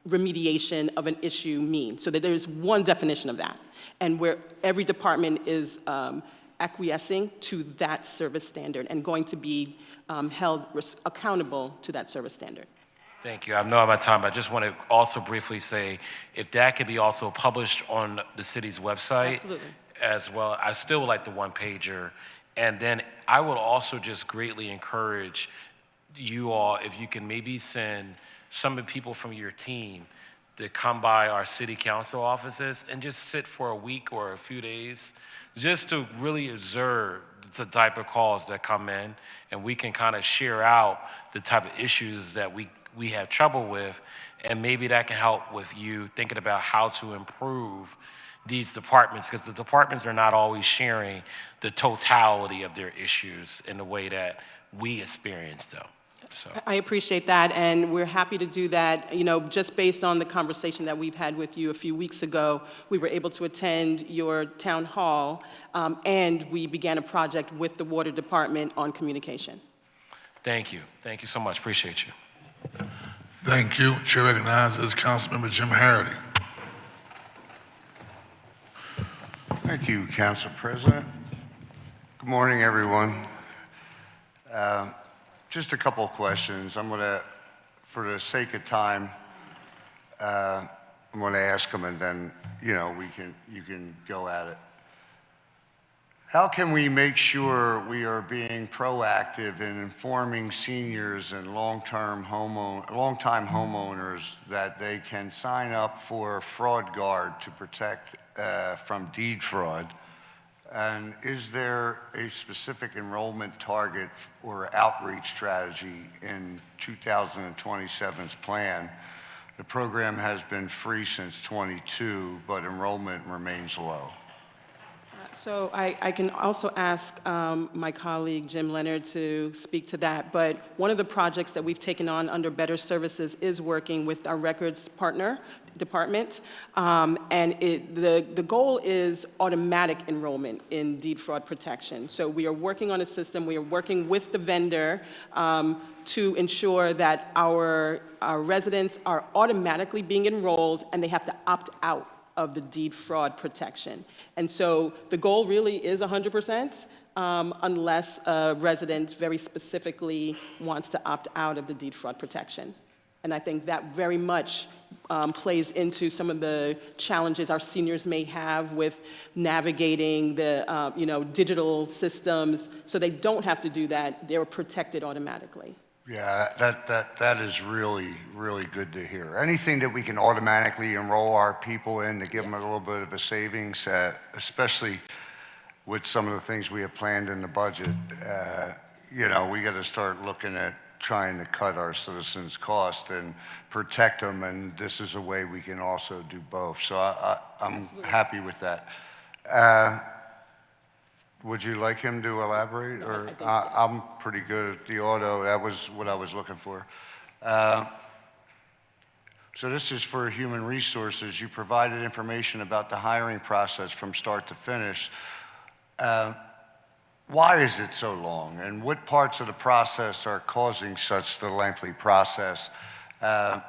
remediation of an issue mean? So that there's one definition of that, and where every department is acquiescing to that service standard and going to be held accountable to that service standard. Thank you. I know I'm out of time, but I just want to also briefly say, if that could be also published on the city's website. Absolutely. As well, I still would like the one-pager. And then I would also just greatly encourage you all, if you can maybe send some of the people from your team to come by our city council offices and just sit for a week or a few days, just to really observe the type of calls that come in, and we can kind of share out the type of issues that we have trouble with, and maybe that can help with you thinking about how to improve these departments, because the departments are not always sharing the totality of their issues in the way that we experience them. So I appreciate that, and we're happy to do that. You know, just based on the conversation that we've had with you a few weeks ago, we were able to attend your town hall, and we began a project with the water department on communication. thank you so much. Appreciate you. Thank you. Chair recognizes Councilmember Jim Harity. Thank you, Council President. Good morning, everyone. Just a couple of questions. I'm gonna, for the sake of time, I'm gonna ask them, and then, you know, you can go at it. How can we make sure we are being proactive in informing seniors and long-time homeowners that they can sign up for Fraud Guard to protect from deed fraud? And is there a specific enrollment target or outreach strategy in 2027's plan? The program has been free since '22, but enrollment remains low. So I can also ask my colleague Jim Leonard to speak to that, but one of the projects that we've taken on under Better Services is working with our records partner department, and the goal is automatic enrollment in deed fraud protection. So we are working on a system, we are working with the vendor to ensure that our residents are automatically being enrolled and they have to opt out of the deed fraud protection. And so the goal really is 100%, unless a resident very specifically wants to opt out of the deed fraud protection. And I think that very much plays into some of the challenges our seniors may have with navigating the digital systems, so they don't have to do that. They're protected automatically. Yeah, that is really, really good to hear. Anything that we can automatically enroll our people in to give them a little bit of a savings, especially with some of the things we have planned in the budget, we got to start looking at trying to cut our citizens' cost and protect them, and this is a way we can also do both. So I'm Absolutely. happy with that. Would you like him to elaborate? No, Or I think- I'm pretty good at the auto. That was what I was looking for. So this is for human resources. You provided information about the hiring process from start to finish. Why is it so long? And what parts of the process are causing such the lengthy process? I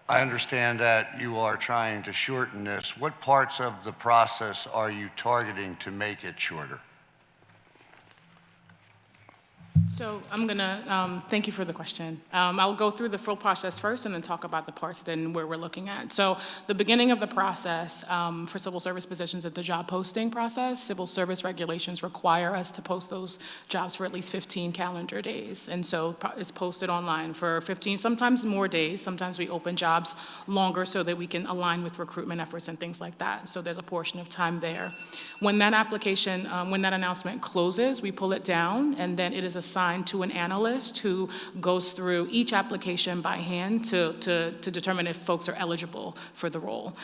understand that you are trying to shorten this. What parts of the process are you targeting to make it shorter? So I'm going to, thank you for the question. I'll go through the full process first and then talk about the parts then where we're looking at. So the beginning of the process for civil service positions at the job posting process, civil service regulations require us to post those jobs for at least 15 calendar days. And so it's posted online for 15, sometimes more days. Sometimes we open jobs longer so that we can align with recruitment efforts and things like that. So there's a portion of time there. When that application, when that announcement closes, we pull it down and then it is assigned to an analyst who goes through each application by hand to determine if folks are eligible for the role.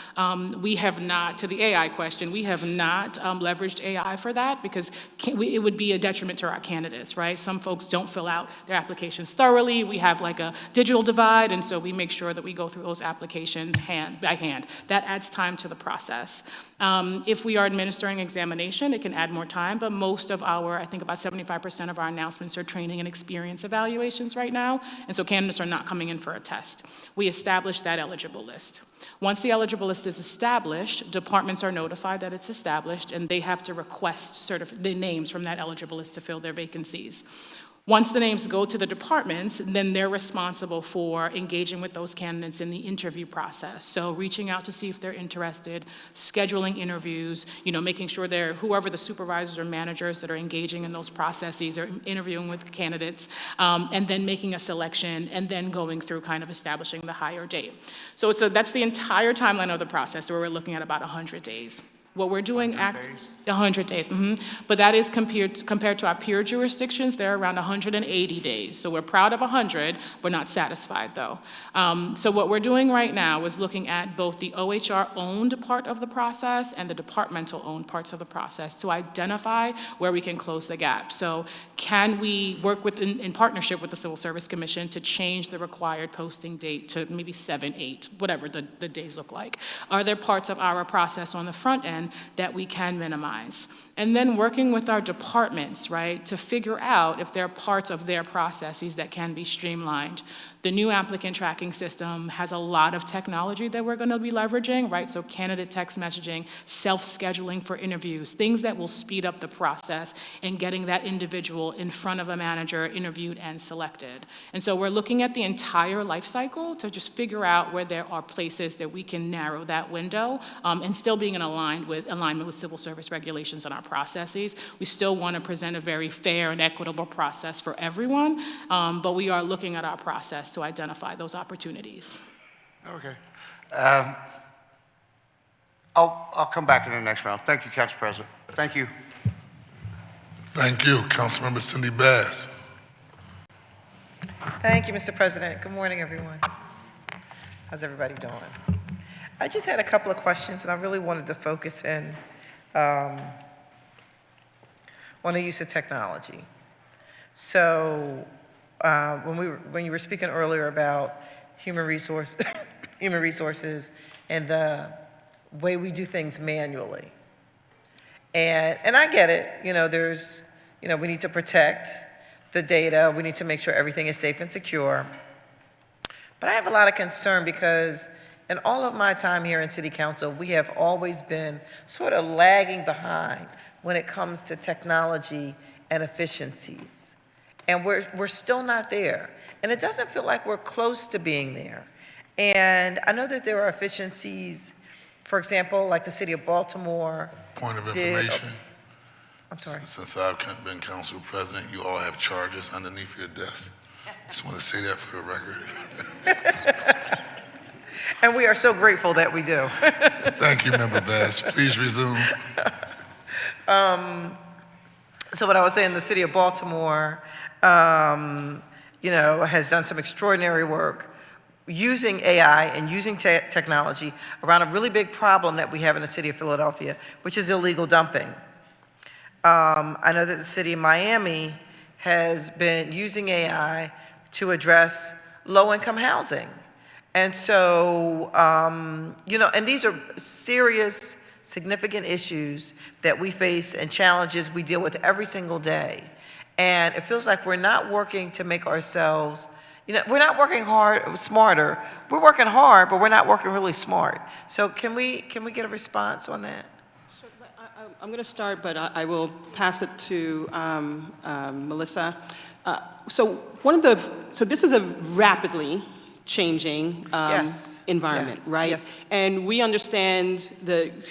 We have not, to the AI question, we have not leveraged AI for that because it would be a detriment to our candidates, right? Some folks don't fill out their applications thoroughly. We have like a digital divide, and so we make sure that we go through those applications by hand. That adds time to the process. If we are administering examination, it can add more time, but most of our, I think about 75% of our announcements are training and experience evaluations right now, and so candidates are not coming in for a test. We establish that eligible list. Once the eligible list is established, departments are notified that it's established, and they have to request the names from that eligible list to fill their vacancies. Once the names go to the departments, then they're responsible for engaging with those candidates in the interview process. So reaching out to see if they're interested, scheduling interviews, making sure whoever the supervisors or managers that are engaging in those processes are interviewing with candidates, and then making a selection, and then going through kind of establishing the hire date. So that's the entire timeline of the process, where we're looking at about 100 days. What we're doing, 100 days, but that is compared to our peer jurisdictions, they're around 180 days. So we're proud of 100, we're not satisfied though. So what we're doing right now is looking at both the OHR-owned part of the process and the departmental-owned parts of the process to identify where we can close the gap. So can we work in partnership with the Civil Service Commission to change the required posting date to maybe 7, 8, whatever the days look like? Are there parts of our process on the front end that we can minimize? And then working with our departments, right, to figure out if there are parts of their processes that can be streamlined. The new applicant tracking system has a lot of technology that we're going to be leveraging, right? So candidate text messaging, self-scheduling for interviews, things that will speed up the process in getting that individual in front of a manager, interviewed and selected. And so we're looking at the entire life cycle to just figure out where there are places that we can narrow that window and still being in alignment with civil service regulations on our processes. We still want to present a very fair and equitable process for everyone, but we are looking at our process to identify those opportunities. Okay. I'll come back in the next round. Thank you, Council President. Thank you. Thank you. Councilmember Cindy Bass. Thank you, Mr. President. Good morning, everyone. How's everybody doing? I just had a couple of questions, and I really wanted to focus in on the use of technology. So when you were speaking earlier about human resources and the way we do things manually, and I get it. We need to protect the data. We need to make sure everything is safe and secure. But I have a lot of concern because in all of my time here in City Council, we have always been sort of lagging behind when it comes to technology and efficiencies. And we're still not there. And it doesn't feel like we're close to being there. And I know that there are efficiencies, for example, like the city of Baltimore. Point of information. I'm sorry. Since I've been council president, you all have charges underneath your desk. Just want to say that for the record. And we are so grateful that we do. Thank you, Member Bass. Please resume. So what I was saying, the city of Baltimore, has done some extraordinary work using AI and using technology around a really big problem that we have in the city of Philadelphia, which is illegal dumping. I know that the city of Miami has been using AI to address low-income housing. And so, and these are serious, significant issues that we face and challenges we deal with every single day. And it feels like we're not working to make ourselves, we're not working smarter. We're working hard, but we're not working really smart. So can we get a response on that? Sure. I'm going to start, but I will pass it to Melissa. So this is a rapidly changing environment, Yes. right? Yes. And we understand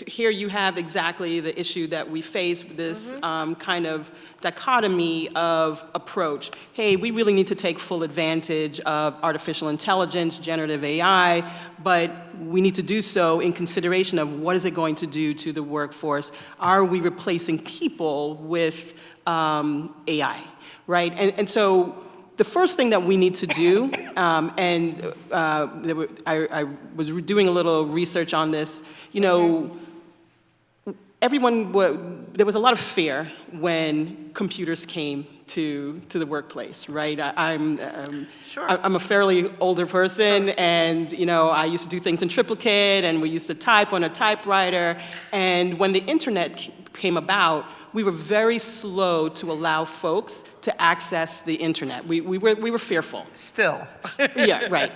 here you have exactly the issue that we face, this kind of dichotomy of approach. Hey, we really need to take full advantage of artificial intelligence, generative AI, but we need to do so in consideration of what is it going to do to the workforce? Are we replacing people with AI, right? And so the first thing that we need to do, I was doing a little research on this, there was a lot of fear when computers came to the workplace, right? I'm a fairly older person, and I used to do things in triplicate, and we used to type on a typewriter, and when the internet came about, we were very slow to allow folks to access the internet. We were fearful. Still. Yeah, right.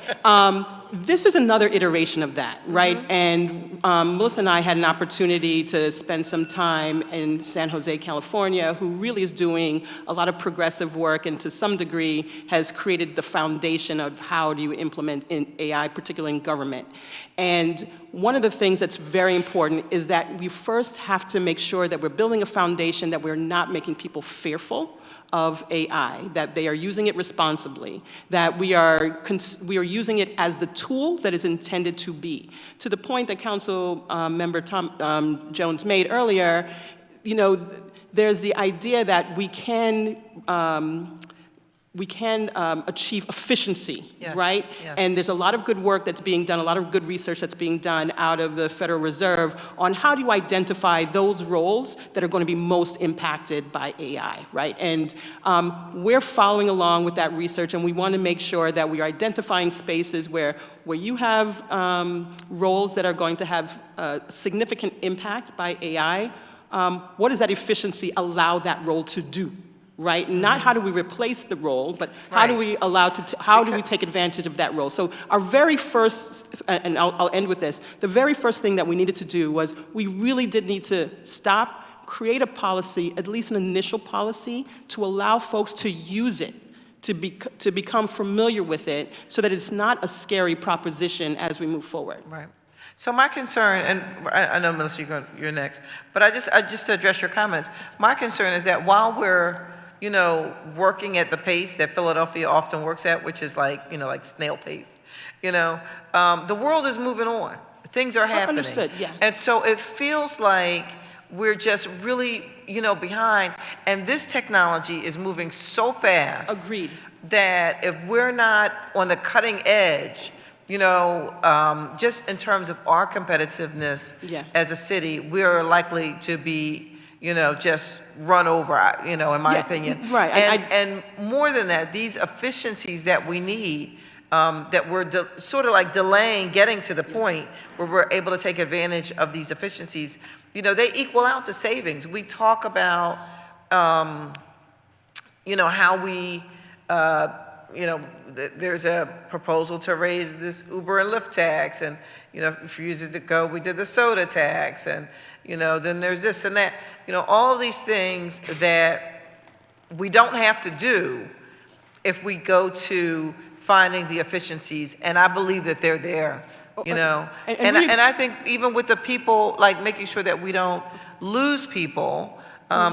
This is another iteration of that, right? And Melissa and I had an opportunity to spend some time in San Jose, California, who really is doing a lot of progressive work and to some degree has created the foundation of how do you implement AI, particularly in government. And one of the things that's very important is that we first have to make sure that we're building a foundation that we're not making people fearful of AI, that they are using it responsibly, that we are using it as the tool that is intended to be. To the point that Council Member Jones made earlier, there's the idea that we can achieve efficiency, Yes, right? yes. And there's a lot of good work that's being done, a lot of good research that's being done out of the Federal Reserve on how do you identify those roles that are going to be most impacted by AI, right? And we're following along with that research, and we want to make sure that we are identifying spaces where you have roles that are going to have significant impact by AI. What does that efficiency allow that role to do? right? Not how do we replace the role, but how do we how do we take advantage of that role? So our very first, and I'll end with this, the very first thing that we needed to do was we really did need to stop, create a policy, at least an initial policy, to allow folks to use it, to become familiar with it, so that it's not a scary proposition as we move forward. Right. So my concern, and I know, Melissa, you're next, but I just to address your comments, my concern is that while we're, working at the pace that Philadelphia often works at, which is like, like snail pace, the world is moving on. Things are happening. Understood, yeah. And so it feels like we're just really, behind, and this technology is moving so fast. Agreed. That if we're not on the cutting edge, just in terms of our competitiveness as a city, we're likely to be, just run over, in my opinion. Right. And more than that, these efficiencies that we need, that we're sort of like delaying getting to the point where we're able to take advantage of these efficiencies, they equal out to savings. We talk about, how we, there's a proposal to raise this Uber and Lyft tax, and, a few years ago, we did the soda tax, and, then there's this and that. All these things that we don't have to do if we go to finding the efficiencies, and I believe that they're there, And I think even with the people, like making sure that we don't lose people,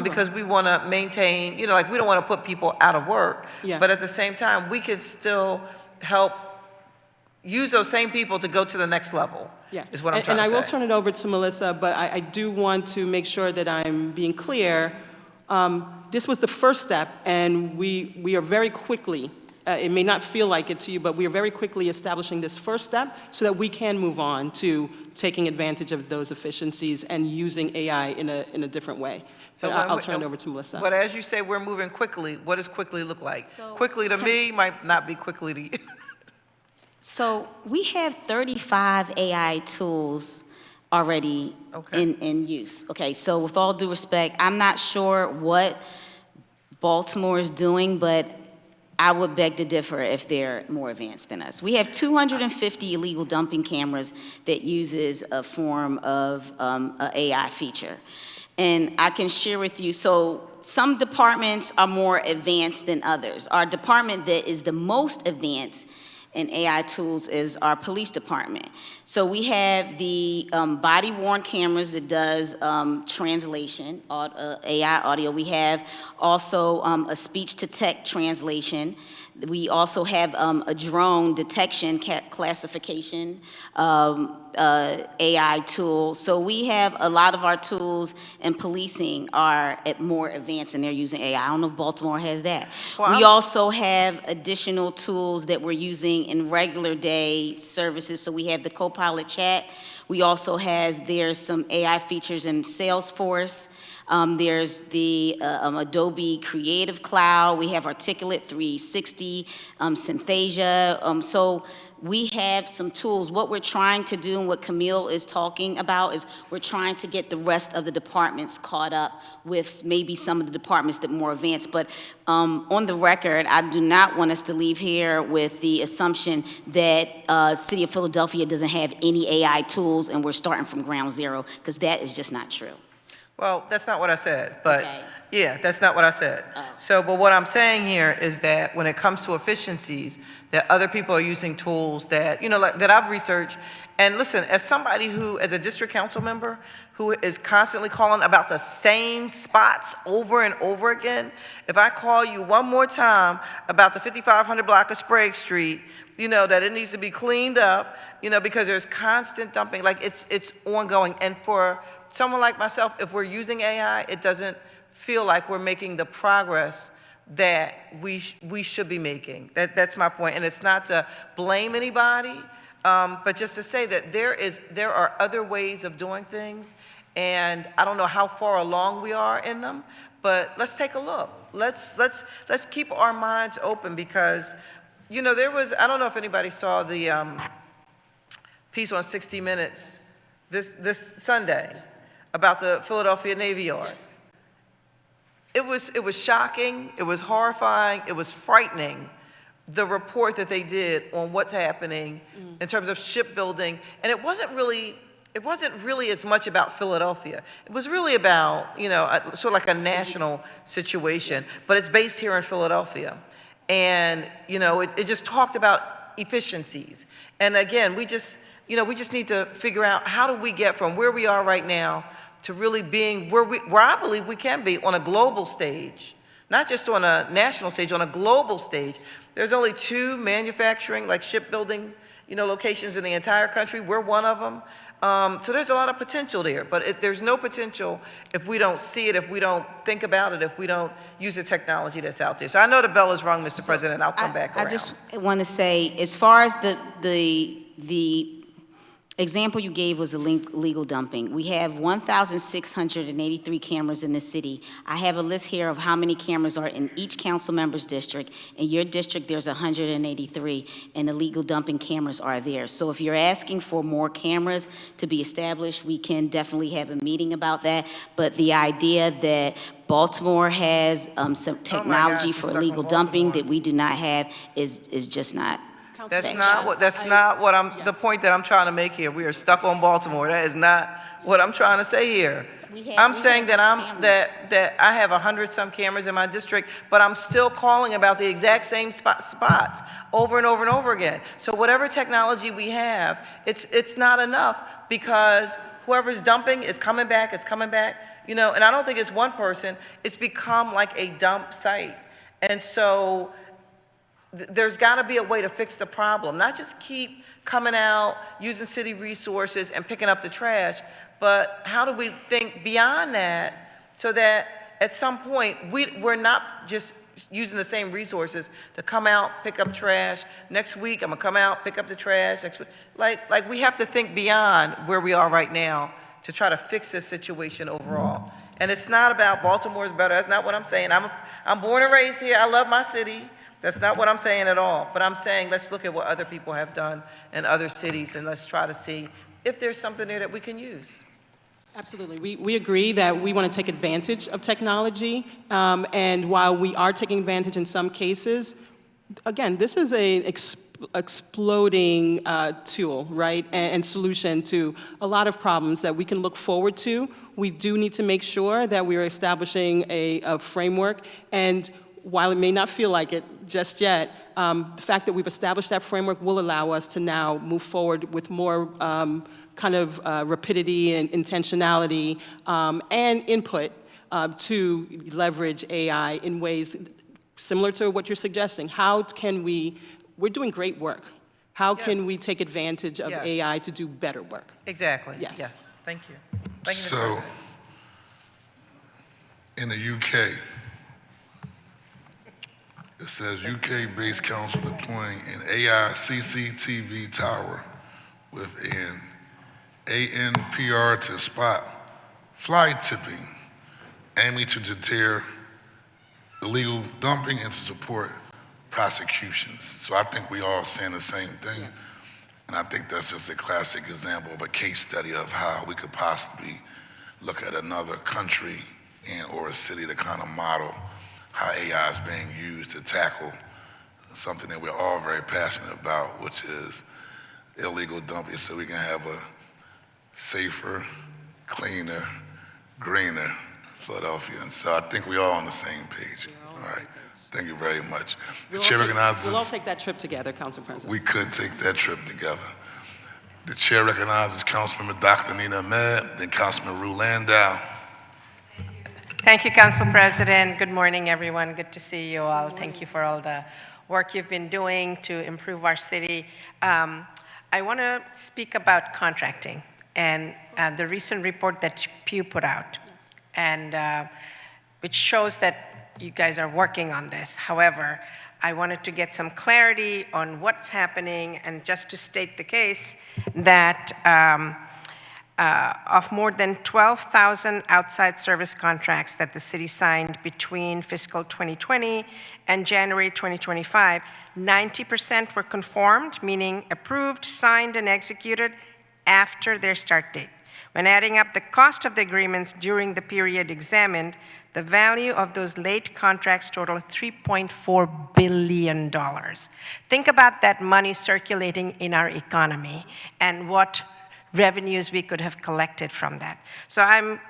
because we want to maintain, we don't want to put people out of work. Yeah. But at the same time, we can still help use those same people to go to the next level, is what I'm trying to say. And I will turn it over to Melissa, but I do want to make sure that I'm being clear. This was the first step, and we are very quickly, it may not feel like it to you, but we are very quickly establishing this first step so that we can move on to taking advantage of those efficiencies and using AI in a different way. So I'll turn it over to Melissa. But as you say, we're moving quickly. What does quickly look like? So quickly to me might not be quickly to you. So we have 35 AI tools already in use. Okay, so with all due respect, I'm not sure what Baltimore is doing, but I would beg to differ if they're more advanced than us. We have 250 illegal dumping cameras that uses a form of an AI feature. And I can share with you, so some departments are more advanced than others. Our department that is the most advanced in AI tools is our police department. So we have the body-worn cameras that does translation, AI audio. We have also a speech-to-text translation. We also have a drone detection classification AI tool. So we have a lot of our tools in policing are more advanced and they're using AI. I don't know if Baltimore has that. Well, we also have additional tools that we're using in regular day services. So we have the Copilot chat. We also there's some AI features in Salesforce. There's the Adobe Creative Cloud. We have Articulate 360, Synthesia. So we have some tools. What we're trying to do and what Camille is talking about is we're trying to get the rest of the departments caught up with maybe some of the departments that are more advanced. But on the record, I do not want us to leave here with the assumption that City of Philadelphia doesn't have any AI tools and we're starting from ground zero, because that is just not true. Well, that's not what I said, but Okay. yeah, that's not what I said. Oh. So, but what I'm saying here is that when it comes to efficiencies, that other people are using tools that, like, that I've researched. And listen, as somebody who, as a district council member, who is constantly calling about the same spots over and over again, if I call you one more time about the 5500 block of Sprague Street, that it needs to be cleaned up, because there's constant dumping, like it's ongoing. And for someone like myself, if we're using AI, it doesn't feel like we're making the progress that we should be making. That's my point. And it's not to blame anybody, but just to say that there are other ways of doing things, and I don't know how far along we are in them, but let's take a look. Let's keep our minds open, because there was, I don't know if anybody saw the piece on 60 Minutes this Sunday about the Philadelphia Navy Yard. Yes. it was shocking, it was horrifying, it was frightening, the report that they did on what's happening in terms of shipbuilding. And it wasn't really as much about Philadelphia. It was really about, sort of like a national situation, but it's based here in Philadelphia. And, it just talked about efficiencies. And again, we just need to figure out, how do we get from where we are right now to really being where I believe we can be on a global stage, not just on a national stage, on a global stage. There's only 2 manufacturing, like shipbuilding, locations in the entire country. We're one of them. So there's a lot of potential there, but there's no potential if we don't see it, if we don't think about it, if we don't use the technology that's out there. So I know the bell is rung, Mr. President. I'll come back around. I just want to say, as far as the example you gave was illegal dumping. We have 1,683 cameras in the city. I have a list here of how many cameras are in each council member's district. In your district, there's 183, and illegal dumping cameras are there. So if you're asking for more cameras to be established, we can definitely have a meeting about that. But the idea that Baltimore has some technology for illegal dumping that we do not have is just not. That's not what the point that I'm trying to make here. We are stuck on Baltimore. That is not what I'm trying to say here. I'm saying that I have 100-some cameras in my district, but I'm still calling about the exact same spots over and over and over again. So whatever technology we have, it's not enough, because whoever's dumping is coming back, and I don't think it's one person. It's become like a dump site. And so there's got to be a way to fix the problem, not just keep coming out, using city resources and picking up the trash, but how do we think beyond that so that at some point we're not just using the same resources to come out, pick up trash. Next week, I'm gonna come out, pick up the trash. Next week, like we have to think beyond where we are right now to try to fix this situation overall. And it's not about Baltimore's better. That's not what I'm saying. I'm born and raised here. I love my city. That's not what I'm saying at all. But I'm saying let's look at what other people have done in other cities, and let's try to see if there's something there that we can use. Absolutely. We agree that we want to take advantage of technology. And while we are taking advantage in some cases, again, this is an exploding tool, right, and solution to a lot of problems that we can look forward to. We do need to make sure that we are establishing a framework. And while it may not feel like it just yet, the fact that we've established that framework will allow us to now move forward with more rapidity and intentionality and input to leverage AI in ways similar to what you're suggesting. How can we're doing great work. How can we take advantage of AI to do better work? Exactly. Yes. Thank you. Thank you, Mr. So, President. in the UK, it says UK-based council deploying an AI CCTV tower with an ANPR to spot fly tipping, aiming to deter illegal dumping and to support prosecutions. So I think we all saying the same thing. And I think that's just a classic example of a case study of how we could possibly look at another country or a city to kind of model how AI is being used to tackle something that we're all very passionate about, which is illegal dumping, so we can have a safer, cleaner, greener Philadelphia. And so I think we're all on the same page. All right. Thank you very much. The chair recognizes. We'll all take that trip together, Council President. We could take that trip together. The chair recognizes Councilmember Dr. Nina Ahmed, then Councilman Rue Landau. Thank you, Council President. Good morning, everyone. Good to see you all. Thank you for all the work you've been doing to improve our city. I want to speak about contracting and the recent report that Pew put out, and which shows that you guys are working on this. However, I wanted to get some clarity on what's happening, and just to state the case that of more than 12,000 outside service contracts that the city signed between fiscal 2020 and January 2025, 90% were conformed, meaning approved, signed, and executed after their start date. When adding up the cost of the agreements during the period examined, the value of those late contracts total $3.4 billion. Think about that money circulating in our economy and what revenues we could have collected from that. So I'm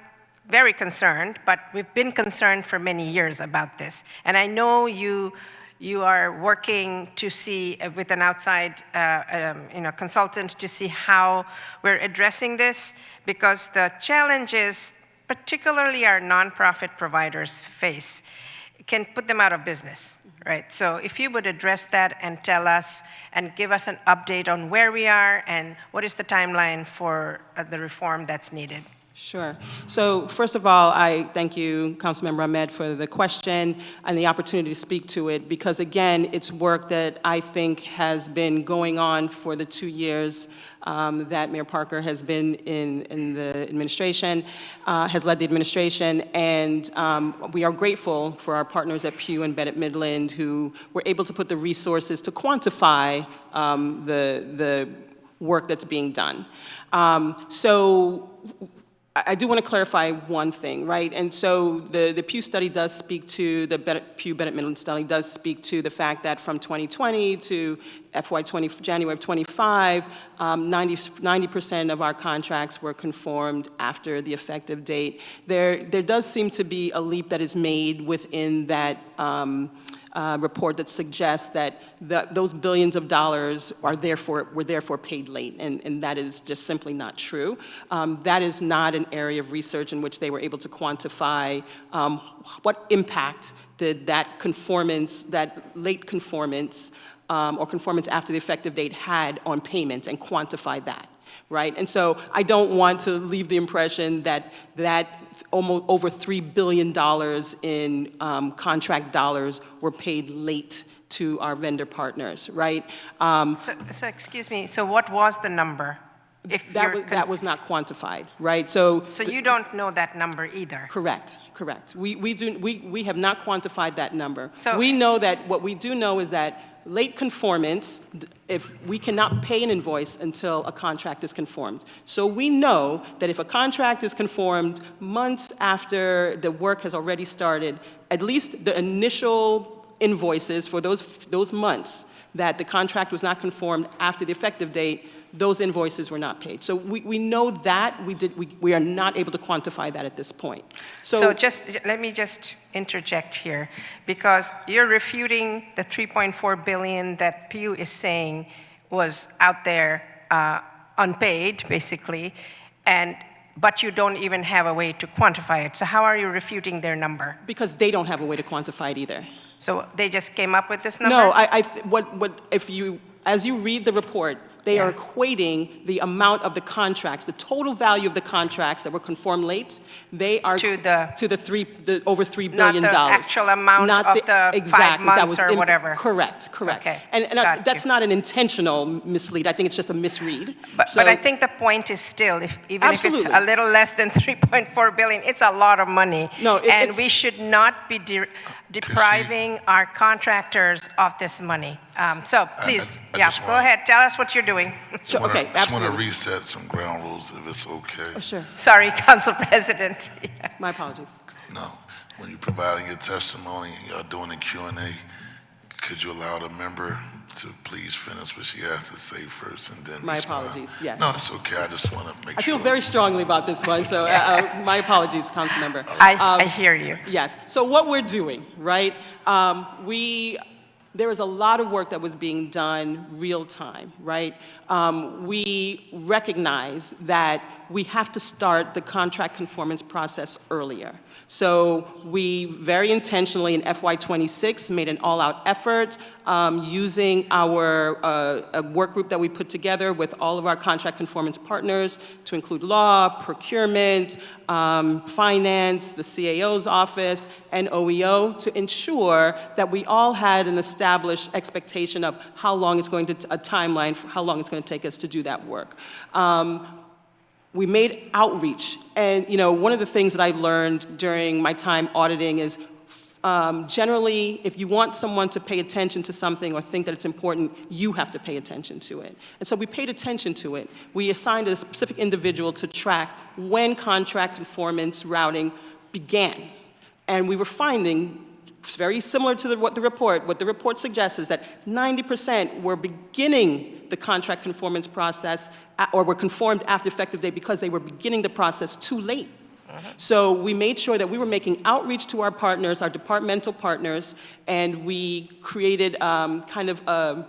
very concerned, but we've been concerned for many years about this. And I know you are working to see with an outside consultant to see how we're addressing this, because the challenges particularly our nonprofit providers face can put them out of business, right? So if you would address that and tell us and give us an update on where we are and what is the timeline for the reform that's needed. Sure. So first of all, I thank you, Councilmember Ahmed, for the question and the opportunity to speak to it, because again, it's work that I think has been going on for the 2 years that Mayor Parker has been in the administration, has led the administration, and we are grateful for our partners at Pew and Bennett Midland who were able to put the resources to quantify the work that's being done. So I do want to clarify one thing, right? And so the Pew study does speak to, the Pew Bennett Midland study does speak to the fact that from 2020 to January of 25, 90% of our contracts were conformed after the effective date. There does seem to be a leap that is made within that report that suggests that those billions of dollars were therefore paid late, and that is just simply not true. That is not an area of research in which they were able to quantify what impact did that conformance, that late conformance, or conformance after the effective date had on payments, and quantify that. Right? And so I don't want to leave the impression that almost over $3 billion in contract dollars were paid late to our vendor partners, right? So excuse me, so what was the number? If that was not quantified, right? So you don't know that number either? Correct. We have not quantified that number. So we know that, what we do know is that late conformance, if we cannot pay an invoice until a contract is conformed. So we know that if a contract is conformed months after the work has already started, at least the initial invoices for those months that the contract was not conformed after the effective date, those invoices were not paid. So we know that, we are not able to quantify that at this point. So let me just interject here, because you're refuting the $3.4 billion that Pew is saying was out there unpaid, basically, but you don't even have a way to quantify it. So how are you refuting their number? Because they don't have a way to quantify it either. So they just came up with this number? No, as you read the report, they are equating the amount of the contracts, the total value of the contracts that were conformed late. They are to the over $3 billion. Not the actual amount of the 5 months or whatever. Correct. Okay. And that's not an intentional mislead. I think it's just a misread. But I think the point is still, even if it's a little less than $3.4 billion, it's a lot of money. No, and we should not be depriving our contractors of this money. So please, go ahead. Tell us what you're doing. I just want to reset some ground rules, if it's okay. Oh, sure. Sorry, Council President. My apologies. No, when you're providing your testimony and you're doing the Q&A, could you allow the member to please finish what she has to say first and then My respond? apologies, yes. No, it's okay. I just want to make sure. I feel very strongly about this one, so my apologies, Council Member. I hear you. Yes. So what we're doing, right? There is a lot of work that was being done real time, right? We recognize that we have to start the contract conformance process earlier. So we very intentionally in FY26 made an all-out effort using our a work group that we put together with all of our contract conformance partners to include law, procurement, finance, the CAO's office, and OEO to ensure that we all had an established expectation of how long it's going to, a timeline for how long it's going to take us to do that work. We made outreach, and one of the things that I learned during my time auditing is Generally, if you want someone to pay attention to something or think that it's important, you have to pay attention to it. And so we paid attention to it. We assigned a specific individual to track when contract conformance routing began. And we were finding, very similar to what the report suggests is that 90% were beginning the contract conformance process or were conformed after effective date because they were beginning the process too late. So we made sure that we were making outreach to our partners, our departmental partners, and we created kind of a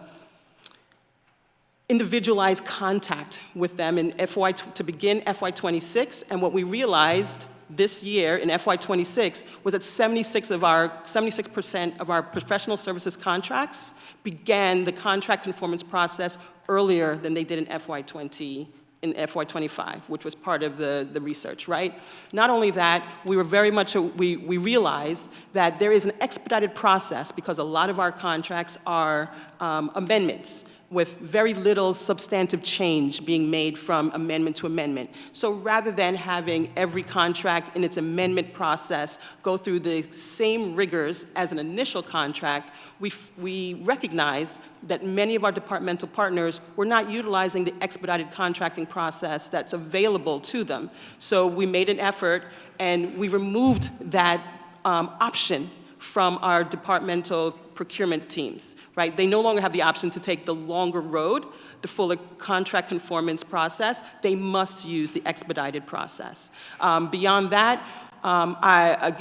individualized contact with them in to begin FY26. And what we realized this year in FY26 was that 76% of our professional services contracts began the contract conformance process earlier than they did in FY25, which was part of the research, right? Not only that, we realized that there is an expedited process because a lot of our contracts are amendments with very little substantive change being made from amendment to amendment. So rather than having every contract in its amendment process go through the same rigors as an initial contract, we recognized that many of our departmental partners were not utilizing the expedited contracting process that's available to them. So we made an effort and we removed that option from our departmental procurement teams, right? They no longer have the option to take the longer road, the fuller contract conformance process. They must use the expedited process. Beyond that, I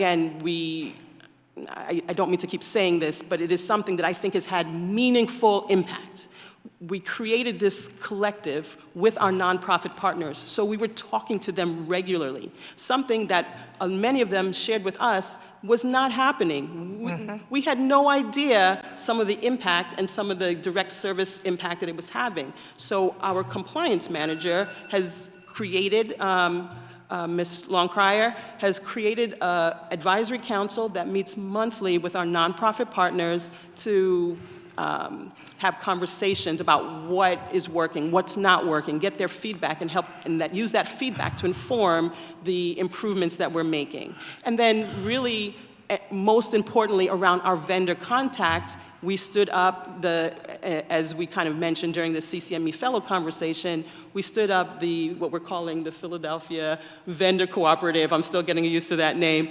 don't mean to keep saying this, but it is something that I think has had meaningful impact. We created this collective with our nonprofit partners, so we were talking to them regularly, something that many of them shared with us was not happening. We had no idea some of the impact and some of the direct service impact that it was having. So our compliance manager has created, Ms. Longcrier, has created an advisory council that meets monthly with our nonprofit partners to have conversations about what is working, what's not working, get their feedback and use that feedback to inform the improvements that we're making. And then really, most importantly, around our vendor contact, we stood up as we kind of mentioned during the CCME fellow conversation, we stood up what we're calling the Philadelphia Vendor Cooperative, I'm still getting used to that name,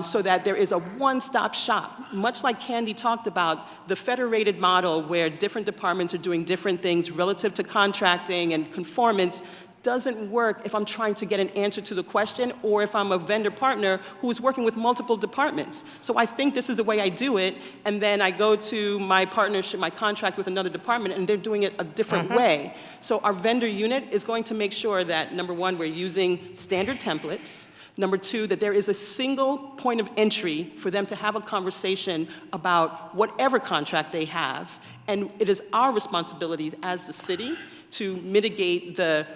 so that there is a one-stop shop. Much like Candy talked about, the federated model where different departments are doing different things relative to contracting and conformance doesn't work if I'm trying to get an answer to the question or if I'm a vendor partner who's working with multiple departments. So I think this is the way I do it, and then I go to my partnership, my contract with another department, and they're doing it a different way. So our vendor unit is going to make sure that, number one, we're using standard templates. Number two, that there is a single point of entry for them to have a conversation about whatever contract they have, and it is our responsibility as the city to mitigate the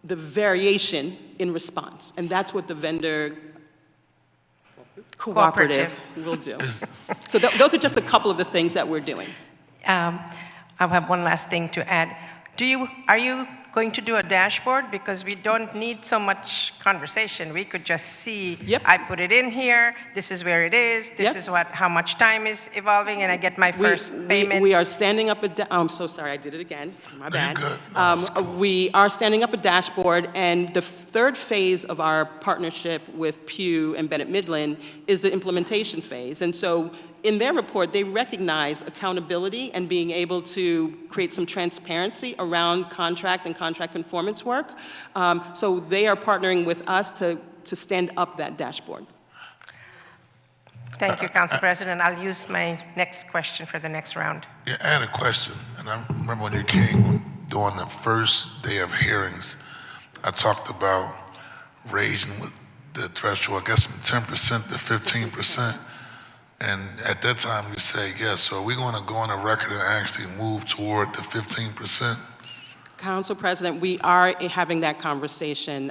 variation in response. And that's what the vendor cooperative will do. So those are just a couple of the things that we're doing. I have one last thing to add. Are you going to do a dashboard? Because we don't need so much conversation. We could just see, I put it in here, this is where it is, this is how much time is evolving, and I get my first payment. We are standing up I'm so sorry, I did it again, my bad. We are standing up a dashboard, and the third phase of our partnership with Pew and Bennett Midland is the implementation phase. And so in their report, they recognize accountability and being able to create some transparency around contract and contract conformance work. So they are partnering with us to stand up that dashboard. Thank you, Council President. I'll use my next question for the next round. Yeah, I had a question, and I remember when you came during the first day of hearings, I talked about raising the threshold, I guess from 10% to 15%. And at that time, you say yes. So are we going to go on the record and actually move toward the 15%? Council President, we are having that conversation.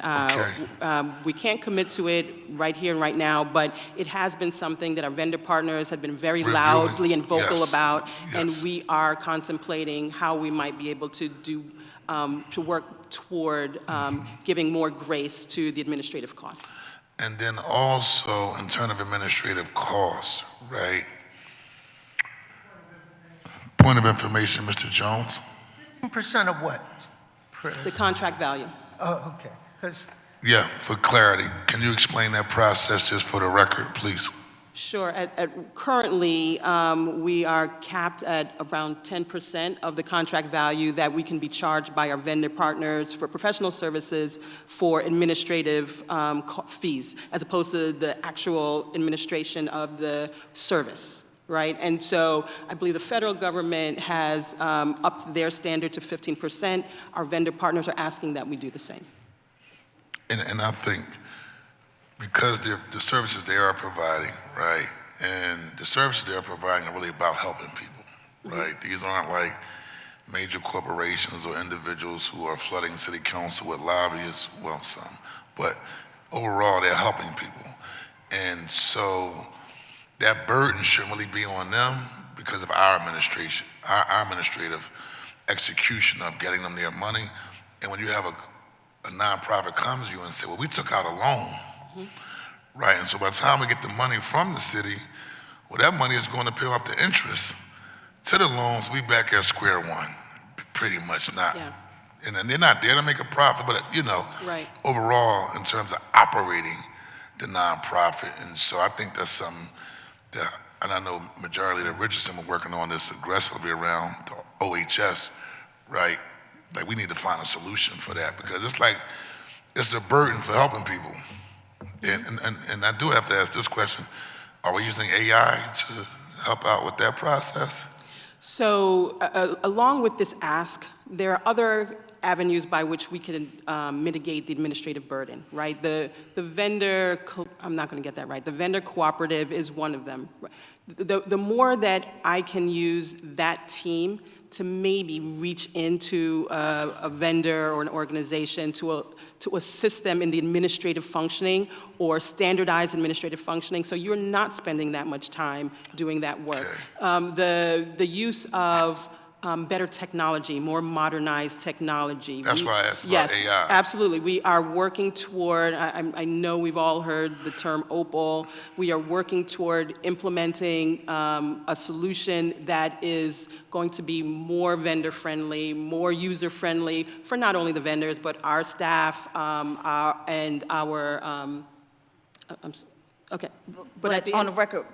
We can't commit to it right here and right now, but it has been something that our vendor partners have been very loudly and vocal about, and we are contemplating how we might be able to work toward giving more grace to the administrative costs. And then also in terms of administrative costs, right? Point of information, Mr. Jones. 10% of what? The contract value. Oh, okay. 'Cause Yeah, for clarity, can you explain that process just for the record, please? Sure. Currently, we are capped at around 10% of the contract value that we can be charged by our vendor partners for professional services for administrative fees, as opposed to the actual administration of the service, right? And so I believe the federal government has upped their standard to 15%. Our vendor partners are asking that we do the same. And I think because the services they are providing, right, and the services they're providing are really about helping people, right? These aren't like major corporations or individuals who are flooding city council with lobbyists, well, some, but overall they're helping people. And so that burden shouldn't really be on them because of our administration, our administrative execution of getting them their money. And when you have a nonprofit comes to you and say, well, we took out a loan, right? And so by the time we get the money from the city, well, that money is going to pay off the interest to the loans. We back at square one, pretty much not. Yeah. And then they're not there to make a profit, but Right. overall, in terms of operating the nonprofit. And so I think that's something that, and I know Majority Leader Richardson was working on this aggressively around the OHS, right? Like we need to find a solution for that because it's a burden for helping people. And I do have to ask this question, are we using AI to help out with that process? So along with this ask, there are other avenues by which we can mitigate the administrative burden, right? The vendor, I'm not going to get that right, the vendor cooperative is one of them. The more that I can use that team to maybe reach into a vendor or an organization to assist them in the administrative functioning or standardized administrative functioning, so you're not spending that much time doing that work. Okay. The use of better technology, more modernized technology. That's why I asked about yes, AI. Absolutely. We are working toward, I know we've all heard the term OPAL. We are working toward implementing a solution that is going to be more vendor-friendly, more user-friendly for not only the vendors, but our staff and our, okay. But at the on end- the record,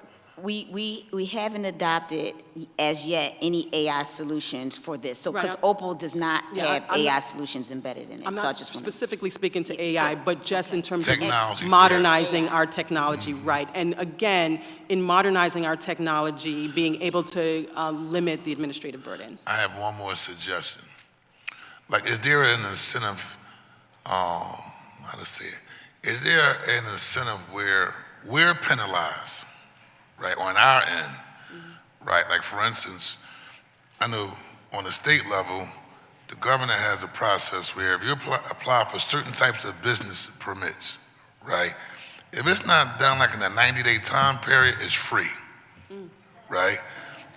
we haven't adopted as yet any AI solutions for this. So, Right, because Opal does not have I'm AI not- solutions embedded in it. I'm So I not just want specifically speaking to Yeah, so- AI, but just in terms Technology, of modernizing our technology, right? And again, in modernizing our technology, being able to limit the administrative burden. I have one more suggestion. Like, is there an incentive, how to say it? Is there an incentive where we're penalized, right, on our end, right? Like, for instance, I know on the state level, the governor has a process where if you apply for certain types of business permits, right, if it's not done like in a 90-day time period, it's free, right?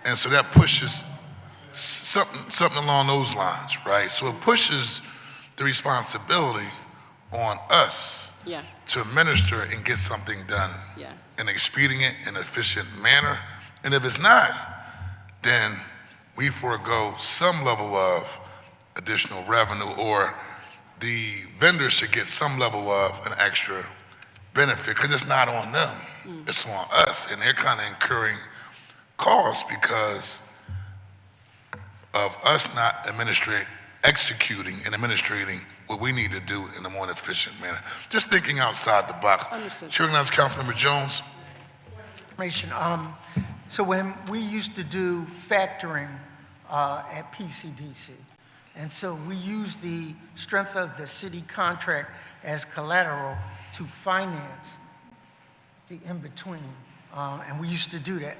And so that pushes something along those lines, right? So it pushes the responsibility on us Yeah, to administer and get something done yeah. in an expedient and efficient manner. And if it's not, then we forego some level of additional revenue, or the vendors should get some level of an extra benefit because it's not on them, it's on us. And they're kind of incurring costs because of us not executing and administrating what we need to do in a more efficient manner. Just thinking outside the box. Understood. Chair recognizes Councilmember Jones. information. So when we used to do factoring at PCDC, and so we used the strength of the city contract as collateral to finance the in-between, and we used to do that.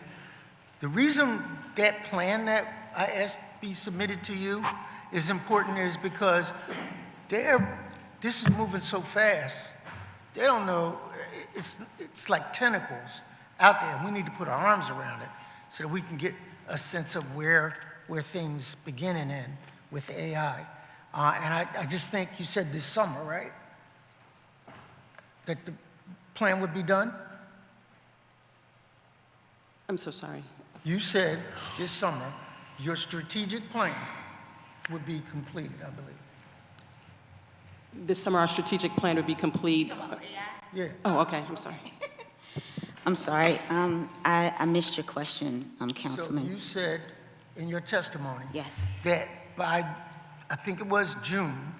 The reason that plan that I asked be submitted to you is important is because this is moving so fast, they don't know, it's like tentacles out there. We need to put our arms around it so that we can get a sense of where things begin and end with AI. And I just think you said this summer, right? That plan would be done? I'm so sorry. You said this summer, your strategic plan would be completed, I believe. This summer, our strategic plan would be complete. Yeah. Oh, okay, I'm sorry. I'm sorry, I missed your question, So Councilman. you said in your testimony Yes, that by, I think it was June,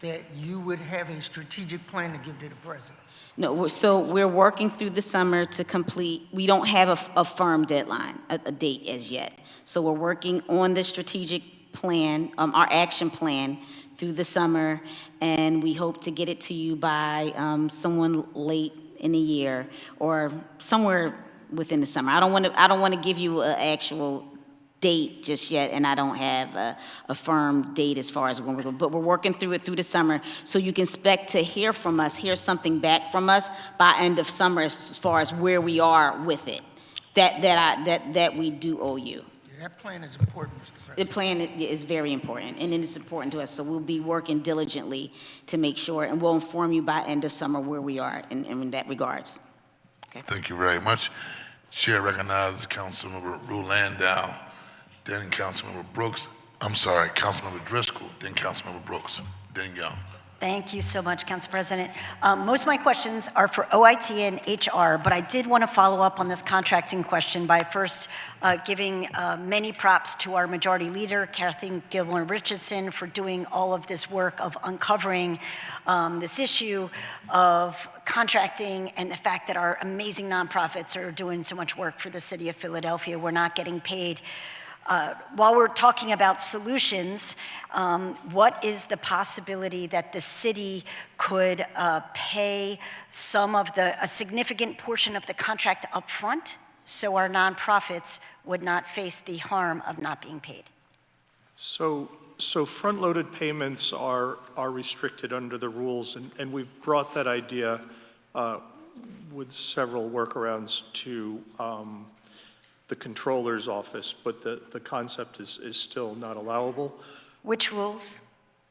that you would have a strategic plan to give to the president. no, so we're working through the summer to complete, we don't have a firm deadline, a date as yet. So we're working on the strategic plan, our action plan through the summer, and we hope to get it to you by someone late in the year or somewhere within the summer. I don't want to give you an actual date just yet, and I don't have a firm date as far as when we're going, but we're working through it through the summer, so you can expect to hear from us, hear something back from us by end of summer as far as where we are with it. That we do owe you. Yeah, that plan is important, Mr. The President. plan is very important, and it is important to us, so we'll be working diligently to make sure, and we'll inform you by end of summer where we are in that regards. Thank you very much. Chair recognizes Councilmember Rulandow, then Councilmember Brooks. I'm sorry, Councilmember Driscoll, then Councilmember Brooks, then Young. Thank you so much, Council President. Most of my questions are for OIT and HR, but I did want to follow up on this contracting question by first giving many props to our majority leader, Kathy Gilmore Richardson, for doing all of this work of uncovering this issue of contracting and the fact that our amazing nonprofits are doing so much work for the city of Philadelphia. We're not getting paid. While we're talking about solutions, what is the possibility that the city could pay a significant portion of the contract up front so our nonprofits would not face the harm of not being paid? So front-loaded payments are restricted under the rules, and we've brought that idea with several workarounds to the controller's office, but the concept is still not allowable. Which rules?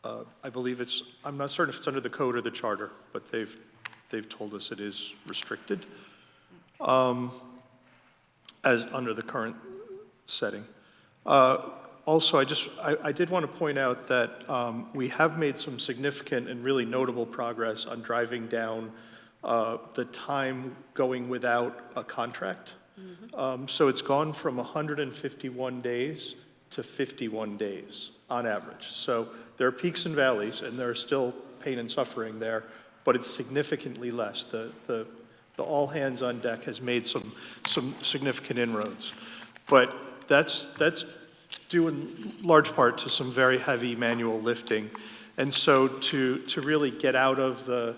I believe I'm not certain if it's under the code or the charter, but they've told us it is restricted as under the current setting. Also, I did want to point out that we have made some significant and really notable progress on driving down the time going without a contract. So it's gone from 151 days to 51 days on average. So there are peaks and valleys, and there are still pain and suffering there, but it's significantly less. The all hands on deck has made some significant inroads, but that's due in large part to some very heavy manual lifting. And so to really get out of the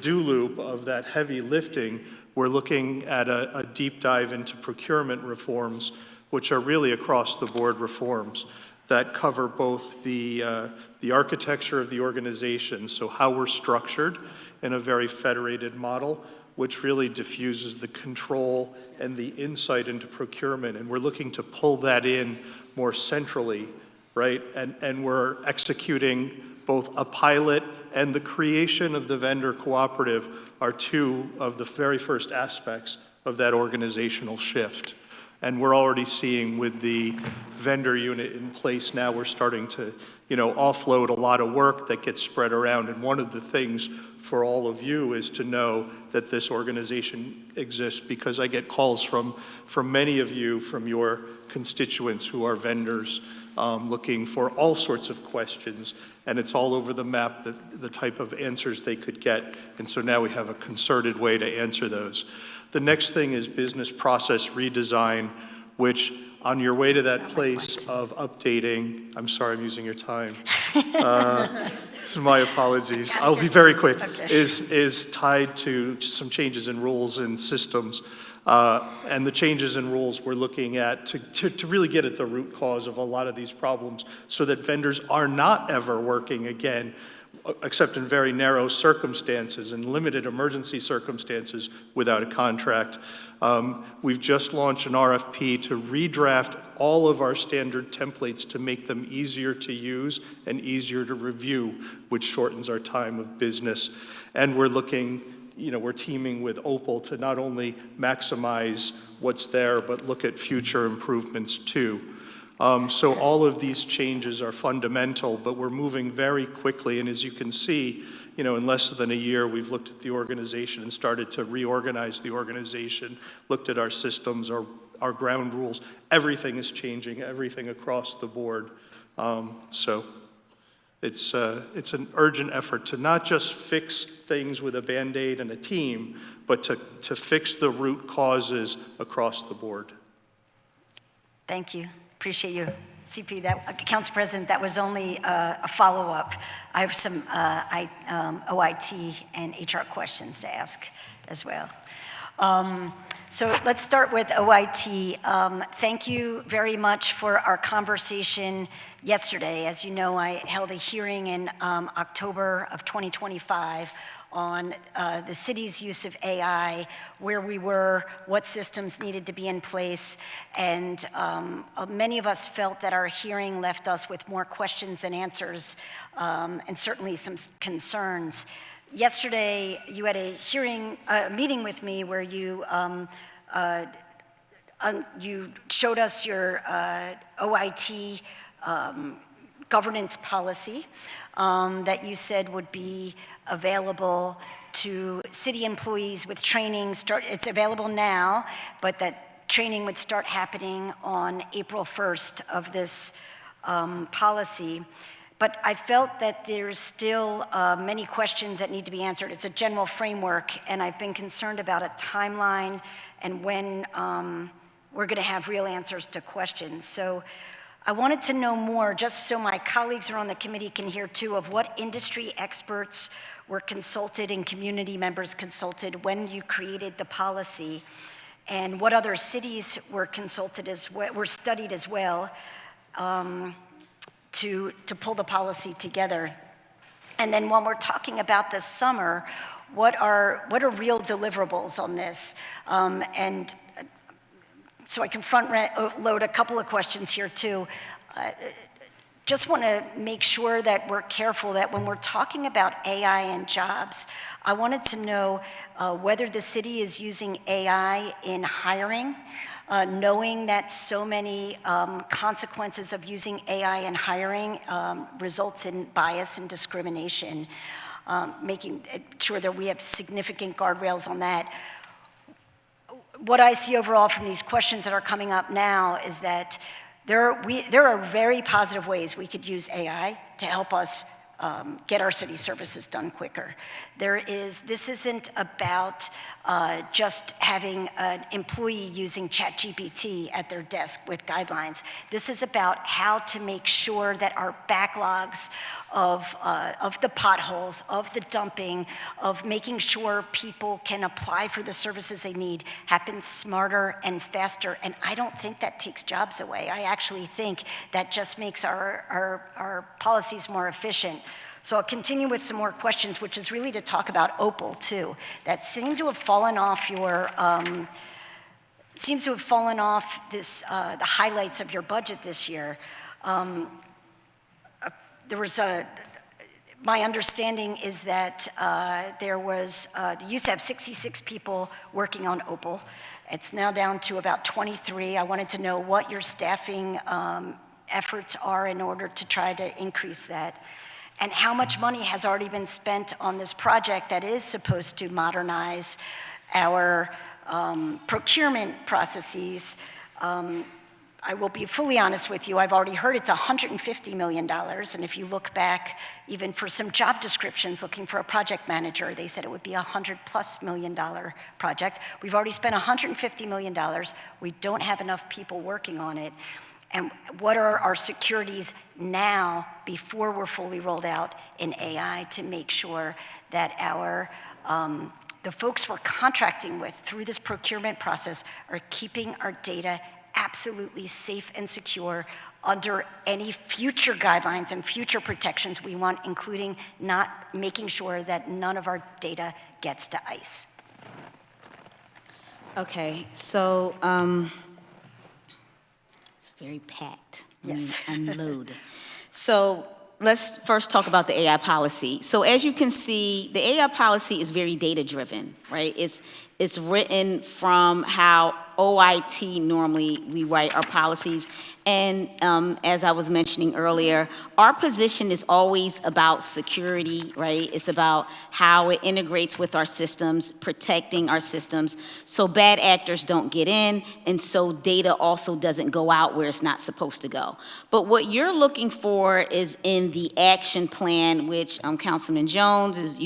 do loop of that heavy lifting, we're looking at a deep dive into procurement reforms, which are really across the board reforms that cover both the architecture of the organization, so how we're structured in a very federated model, which really diffuses the control and the insight into procurement. And we're looking to pull that in more centrally, right? And we're executing both a pilot and the creation of the vendor cooperative are two of the very first aspects of that organizational shift. And we're already seeing with the vendor unit in place now, we're starting to, offload a lot of work that gets spread around. And one of the things for all of you is to know that this organization exists, because I get calls from many of you, from your constituents who are vendors, looking for all sorts of questions, and it's all over the map, the type of answers they could get. And so now we have a concerted way to answer those. The next thing is business process redesign, which on your way to that place of updating, I'm sorry I'm using your time. So my apologies. I'll be very quick. Okay. Is tied to some changes in rules and systems. And the changes in rules we're looking at to really get at the root cause of a lot of these problems so that vendors are not ever working again, except in very narrow circumstances and limited emergency circumstances without a contract. We've just launched an RFP to redraft all of our standard templates to make them easier to use and easier to review, which shortens our time of business. And we're looking we're teaming with Opal to not only maximize what's there, but look at future improvements too. So all of these changes are fundamental, but we're moving very quickly. And as you can see, in less than a year, we've looked at the organization and started to reorganize the organization, looked at our systems, our ground rules. Everything is changing, everything across the board. So it's an urgent effort to not just fix things with a Band-Aid and a team, but to fix the root causes across the board. Thank you. Appreciate you. CP, Council President, that was only a follow-up. I have some OIT and HR questions to ask as well. So let's start with OIT. Thank you very much for our conversation yesterday. As you know, I held a hearing in October of 2025 on the city's use of AI, where we were, what systems needed to be in place, and many of us felt that our hearing left us with more questions than answers, and certainly some concerns. Yesterday, you had a meeting with me where you showed us your OIT governance policy that you said would be available to city employees with training. It's available now, but that training would start happening on April 1st of this policy. But I felt that there's still many questions that need to be answered. It's a general framework, and I've been concerned about a timeline and when we're going to have real answers to questions. So I wanted to know more, just so my colleagues who are on the committee can hear too, of what industry experts were consulted and community members consulted when you created the policy, and what other cities were consulted were studied as well to pull the policy together. And then when we're talking about this summer, what are real deliverables on this? And so I can front load a couple of questions here too. Just want to make sure that we're careful that when we're talking about AI and jobs, I wanted to know whether the city is using AI in hiring, knowing that so many consequences of using AI in hiring results in bias and discrimination, making sure that we have significant guardrails on that. What I see overall from these questions that are coming up now is that there are very positive ways we could use AI to help us get our city services done quicker. This isn't about just having an employee using ChatGPT at their desk with guidelines. This is about how to make sure that our backlogs of the potholes, of the dumping, of making sure people can apply for the services they need happen smarter and faster. And I don't think that takes jobs away. I actually think that just makes our policies more efficient. So I'll continue with some more questions, which is really to talk about Opal too. That seemed to have fallen off the highlights of your budget this year. My understanding is that you used to have 66 people working on Opal. It's now down to about 23. I wanted to know what your staffing efforts are in order to try to increase that, and how much money has already been spent on this project that is supposed to modernize our procurement processes. I will be fully honest with you, I've already heard it's $150 million, and if you look back, even for some job descriptions looking for a project manager, they said it would be a $100+ million project. We've already spent $150 million. We don't have enough people working on it. And what are our securities now before we're fully rolled out in AI to make sure that the folks we're contracting with through this procurement process are keeping our data absolutely safe and secure under any future guidelines and future protections we want, including not making sure that none of our data gets to ICE? Okay, so it's very packed. Yes. Unload. So let's first talk about the AI policy. So as you can see, the AI policy is very data-driven, right? It's written from how OIT normally we write our policies. And as I was mentioning earlier, our position is always about security, right? It's about how it integrates with our systems, protecting our systems, so bad actors don't get in, and so data also doesn't go out where it's not supposed to go. But what you're looking for is in the action plan, which Councilman Jones is,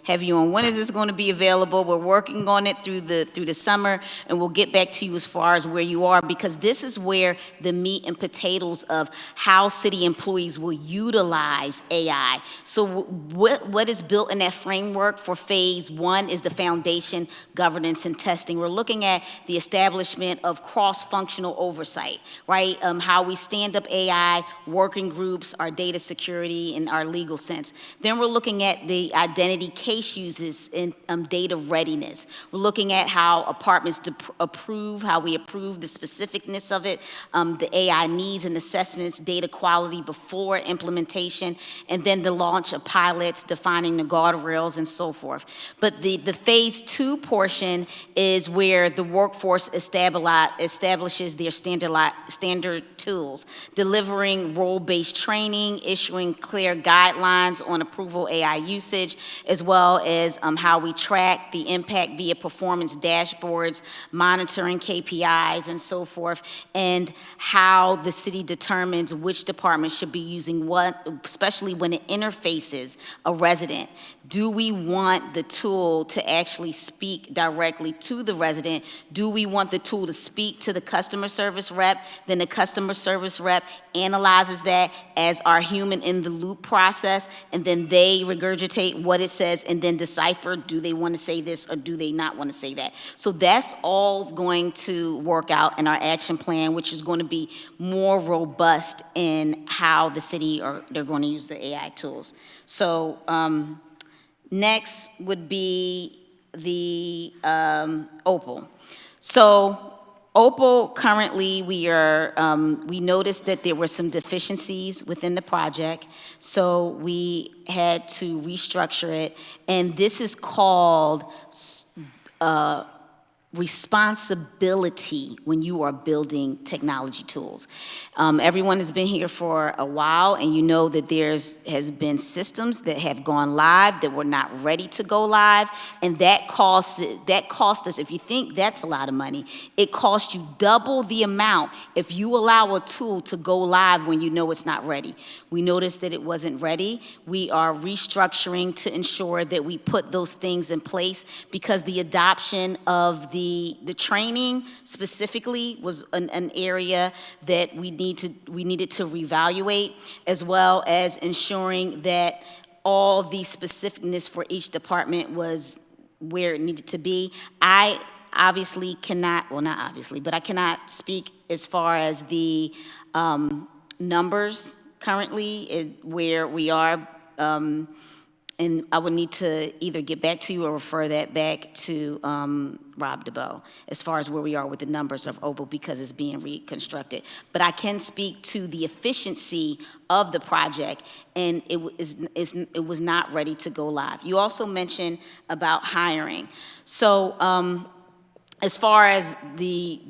have you on when is this going to be available? We're working on it through the summer, and we'll get back to you as far as where you are, because this is where the meat and potatoes of how city employees will utilize AI. So what is built in that framework for phase 1 is the foundation, governance, and testing. We're looking at the establishment of cross-functional oversight, right? How we stand up AI, working groups, our data security, and our legal sense. Then we're looking at the identity case uses and data readiness. We're looking at how apartments approve, how we approve the specificness of it, the AI needs and assessments, data quality before implementation, and then the launch of pilots, defining the guardrails, and so forth. But the phase 2 portion is where the workforce establishes their standard tools, delivering role-based training, issuing clear guidelines on approval AI usage, as well as how we track the impact via performance dashboards, monitoring KPIs, and so forth, and how the city determines which department should be using what, especially when it interfaces a resident. Do we want the tool to actually speak directly to the resident? Do we want the tool to speak to the customer service rep? Then the customer service rep analyzes that as our human in the loop process, and then they regurgitate what it says and then decipher, do they want to say this or do they not want to say that? So that's all going to work out in our action plan, which is going to be more robust in how the city they're going to use the AI tools. So next would be the Opal. So Opal, currently we noticed that there were some deficiencies within the project, so we had to restructure it, and this is called responsibility when you are building technology tools. Everyone has been here for a while, and you know that has been systems that have gone live that were not ready to go live, and that cost us, if you think that's a lot of money, it costs you double the amount if you allow a tool to go live when you know it's not ready. We noticed that it wasn't ready. We are restructuring to ensure that we put those things in place, because the adoption of the training specifically was an area that we needed to reevaluate, as well as ensuring that all the specificness for each department was where it needed to be. I obviously cannot, well, not obviously, but I cannot speak as far as the numbers currently where we are, and I would need to either get back to you or refer that back to Rob DeBoe as far as where we are with the numbers of Opal, because it's being reconstructed. But I can speak to the efficiency of the project, and it was not ready to go live. You also mentioned about hiring. So as far as the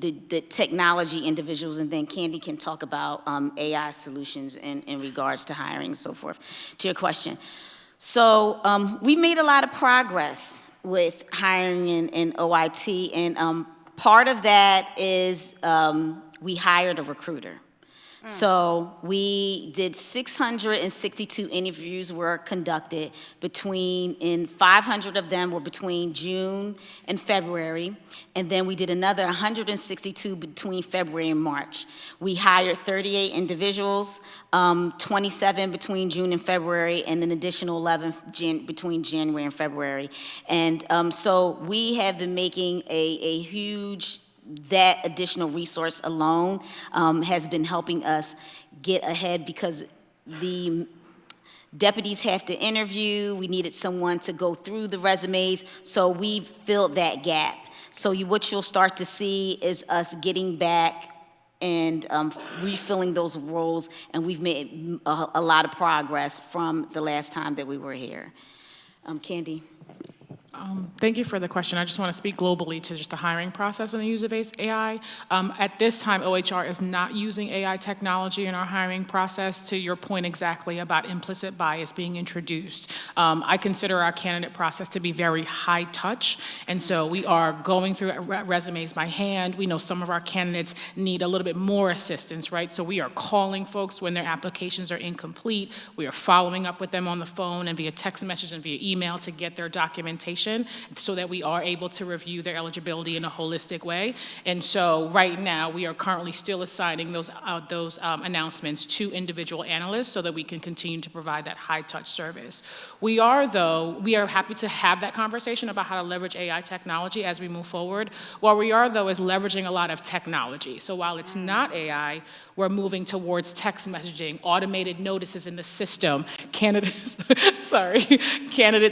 technology individuals, and then Candy can talk about AI solutions in regards to hiring and so forth, to your question. So we made a lot of progress with hiring in OIT, and part of that is we hired a recruiter. So we did 662 interviews were conducted and 500 of them were between June and February, and then we did another 162 between February and March. We hired 38 individuals, 27 between June and February, and an additional 11 between January and February. And so we have been making a huge, that additional resource alone has been helping us get ahead, because the deputies have to interview. We needed someone to go through the resumes, so we've filled that gap. So what you'll start to see is us getting back and refilling those roles, and we've made a lot of progress from the last time that we were here. Candy? Thank you for the question. I just want to speak globally to just the hiring process and the use of AI. At this time, OHR is not using AI technology in our hiring process, to your point exactly about implicit bias being introduced. I consider our candidate process to be very high touch, and so we are going through resumes by hand. We know some of our candidates need a little bit more assistance, right? So we are calling folks when their applications are incomplete. We are following up with them on the phone and via text message and via email to get their documentation, so that we are able to review their eligibility in a holistic way. And so right now, we are currently still assigning those announcements to individual analysts so that we can continue to provide that high-touch service. We are happy to have that conversation about how to leverage AI technology as we move forward. What we are, though, is leveraging a lot of technology. So while it's not AI, we're moving towards text messaging, automated notices in the system, candidate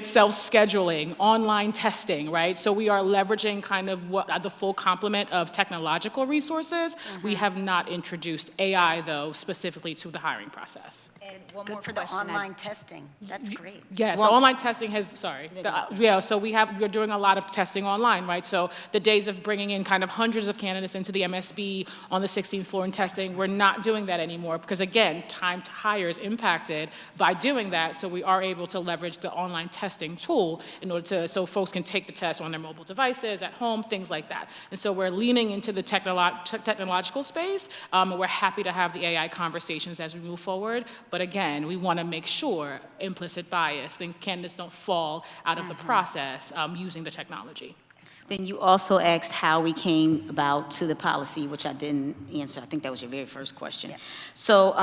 self-scheduling, online testing, right? So we are leveraging kind of the full complement of technological resources. We have not introduced AI, though, specifically to the hiring process. And one Good more for the question. online testing. That's great. Yes, the online testing has, so we're doing a lot of testing online, right? So the days of bringing in kind of hundreds of candidates into the MSB on the 16th floor and testing, we're not doing that anymore because, again, time to hire is impacted by doing that, so we are able to leverage the online testing tool in order to, so folks can take the test on their mobile devices, at home, things like that. And so we're leaning into the technological space, and we're happy to have the AI conversations as we move forward. But again, we want to make sure implicit bias, candidates don't fall out of the process using the technology. Then you also asked how we came about to the policy, which I didn't answer. I think that was your very first question. Yeah. So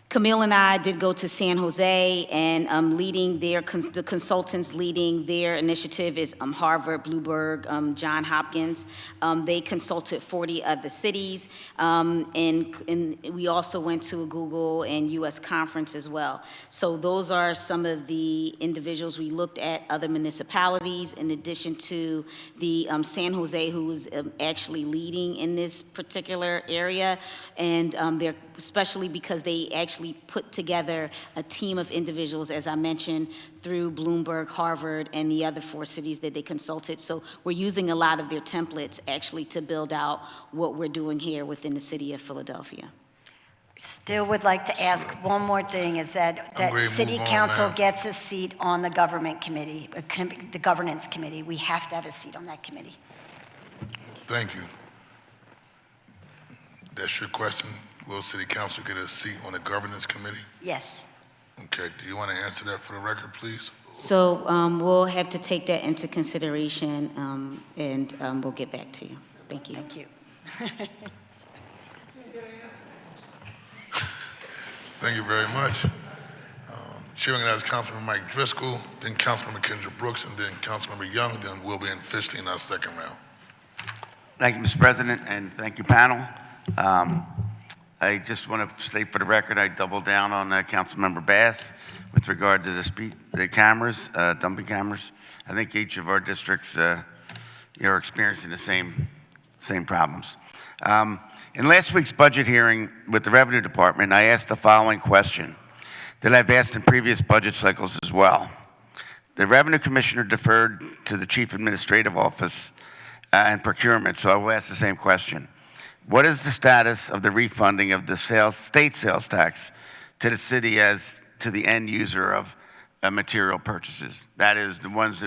Camille and I did go to San Jose, and the consultants leading their initiative is Harvard, Bloomberg, Johns Hopkins. They consulted 40 other cities, and we also went to a Google and US conference as well. So those are some of the individuals we looked at, other municipalities, in addition to the San Jose, who was actually leading in this particular area, and they're especially because they actually put together a team of individuals, as I mentioned, through Bloomberg, Harvard, and the other 4 cities that they consulted. So we're using a lot of their templates actually to build out what we're doing here within the city of Philadelphia. Still would like to ask one more thing, is that city council gets a seat on the government committee, the governance committee. We have to have a seat on that committee. Thank you. That's your question. Will city council get a seat on the governance committee? Yes. Okay, do you want to answer that for the record, please? So we'll have to take that into consideration, and we'll get back to you. Thank you. Thank you. Thank you very much. Chairing that is Councilman Mike Driscoll, then Councilmember Kendra Brooks, and then Councilmember Young, then Wilby and Fishley in our second round. Thank you, Mr. President, and thank you, panel. I just want to state for the record, I doubled down on Councilmember Bass with regard to the cameras, dumping cameras. I think each of our districts are experiencing the same problems. In last week's budget hearing with the Revenue Department, I asked the following question that I've asked in previous budget cycles as well. The Revenue Commissioner deferred to the Chief Administrative Office and Procurement, so I will ask the same question. What is the status of the refunding of the state sales tax to the city as to the end user of material purchases? That is, the ones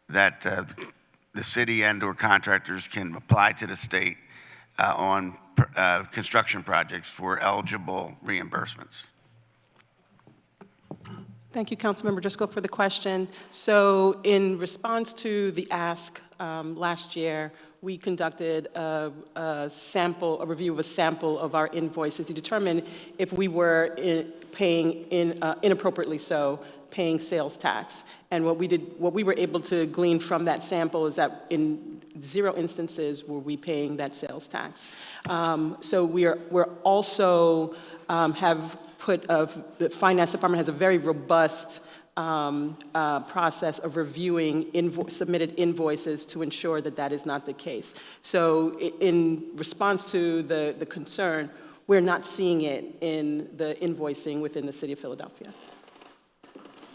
that the city and/or contractors can apply to the state on construction projects for eligible reimbursements. Thank you, Councilmember Driscoll, for the question. So in response to the ask last year, we conducted a review of a sample of our invoices to determine if we were paying inappropriately paying sales tax. And what we were able to glean from that sample is that in 0 instances were we paying that sales tax. So we're also have put the Finance Department has a very robust process of reviewing submitted invoices to ensure that that is not the case. So in response to the concern, we're not seeing it in the invoicing within the city of Philadelphia.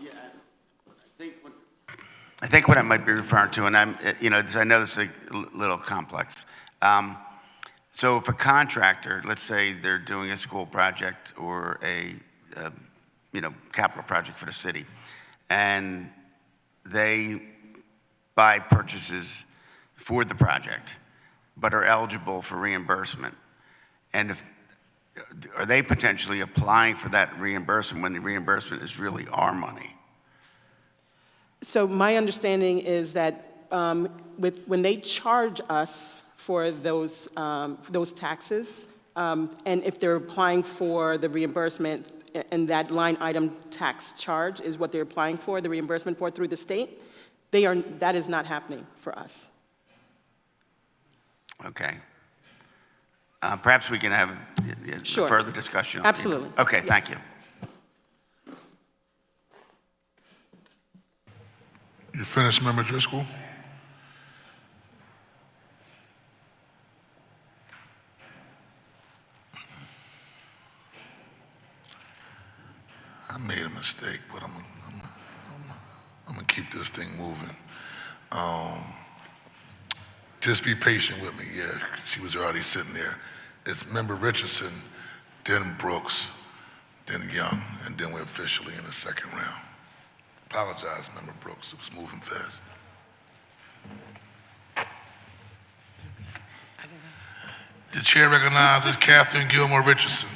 Yeah, I think what I might be referring to, and I know this is a little complex. So if a contractor, let's say they're doing a school project or a capital project for the city, and they buy purchases for the project, but are eligible for reimbursement, and are they potentially applying for that reimbursement when the reimbursement is really our money? So my understanding is that when they charge us for those taxes, and if they're applying for the reimbursement and that line item tax charge is what they're applying for, the reimbursement for through the state, that is not happening for us. Okay. Perhaps we can have Sure. further discussion. Absolutely. Okay, Yes. thank you. You finished, Member Driscoll? I made a mistake, but I'm gonna keep this thing moving. Just be patient with me. Yeah, she was already sitting there. It's Member Richardson, then Brooks, then Young, and then we're officially in the second round. Apologize, Member Brooks, it was moving fast. The chair recognizes Catherine Gilmore Richardson.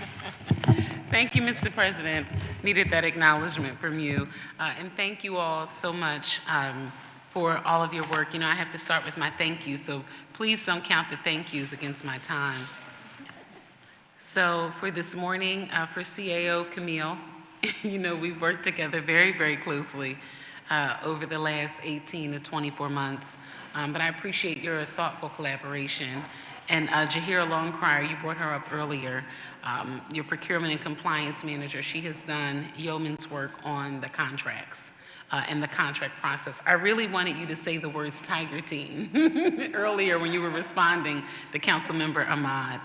Thank you, Mr. President. Needed that acknowledgement from you. And thank you all so much for all of your work. You know, I have to start with my thank you, so please don't count the thank yous against my time. So for this morning, for CAO Camille, you know, we've worked together very, very closely over the last 18 to 24 months. But I appreciate your thoughtful collaboration. And Jahira Longcrier, you brought her up earlier, your procurement and compliance manager. She has done yeoman's work on the contracts and the contract process. I really wanted you to say the words Tiger Team earlier when you were responding to Councilmember Ahmad.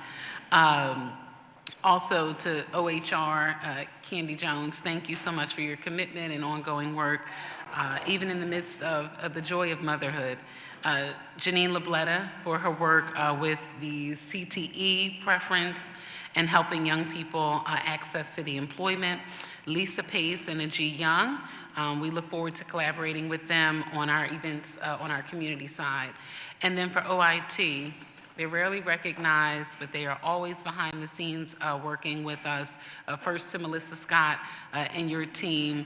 Also to OHR, Candy Jones, thank you so much for your commitment and ongoing work, even in the midst of the joy of motherhood. Janine Labletta for her work with the CTE preference and helping young people access city employment. Lisa Pace and Ajee Young, we look forward to collaborating with them on our events on our community side. And then for OIT, they're rarely recognized, but they are always behind the scenes working with us. First to Melissa Scott and your team.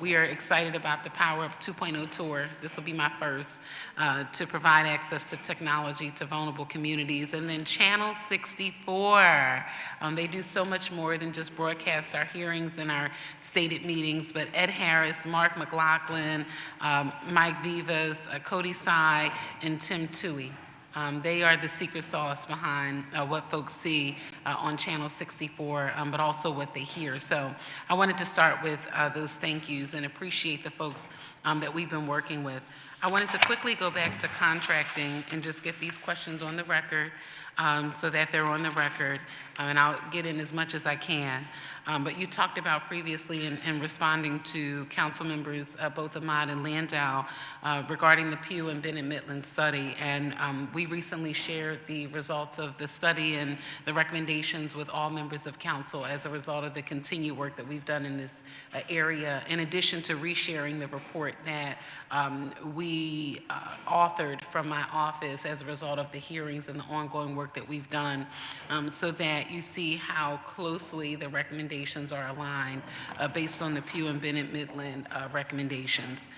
We are excited about the Power Up 2.0 tour. This will be my first, to provide access to technology to vulnerable communities. And then Channel 64. They do so much more than just broadcast our hearings and our stated meetings, but Ed Harris, Mark McLaughlin, Mike Vivas, Cody Sy, and Tim Toohey. They are the secret sauce behind what folks see on Channel 64, but also what they hear. So I wanted to start with those thank yous and appreciate the folks that we've been working with. I wanted to quickly go back to contracting and just get these questions on the record so that they're on the record, and I'll get in as much as I can. But you talked about previously in responding to council members, both Ahmad and Landau, regarding the Pew and Bennett Midland study. And we recently shared the results of the study and the recommendations with all members of council as a result of the continued work that we've done in this area, in addition to resharing the report that we authored from my office as a result of the hearings and the ongoing work that we've done, so that you see how closely the recommendations are aligned based on the Pew and Bennett Midland recommendations.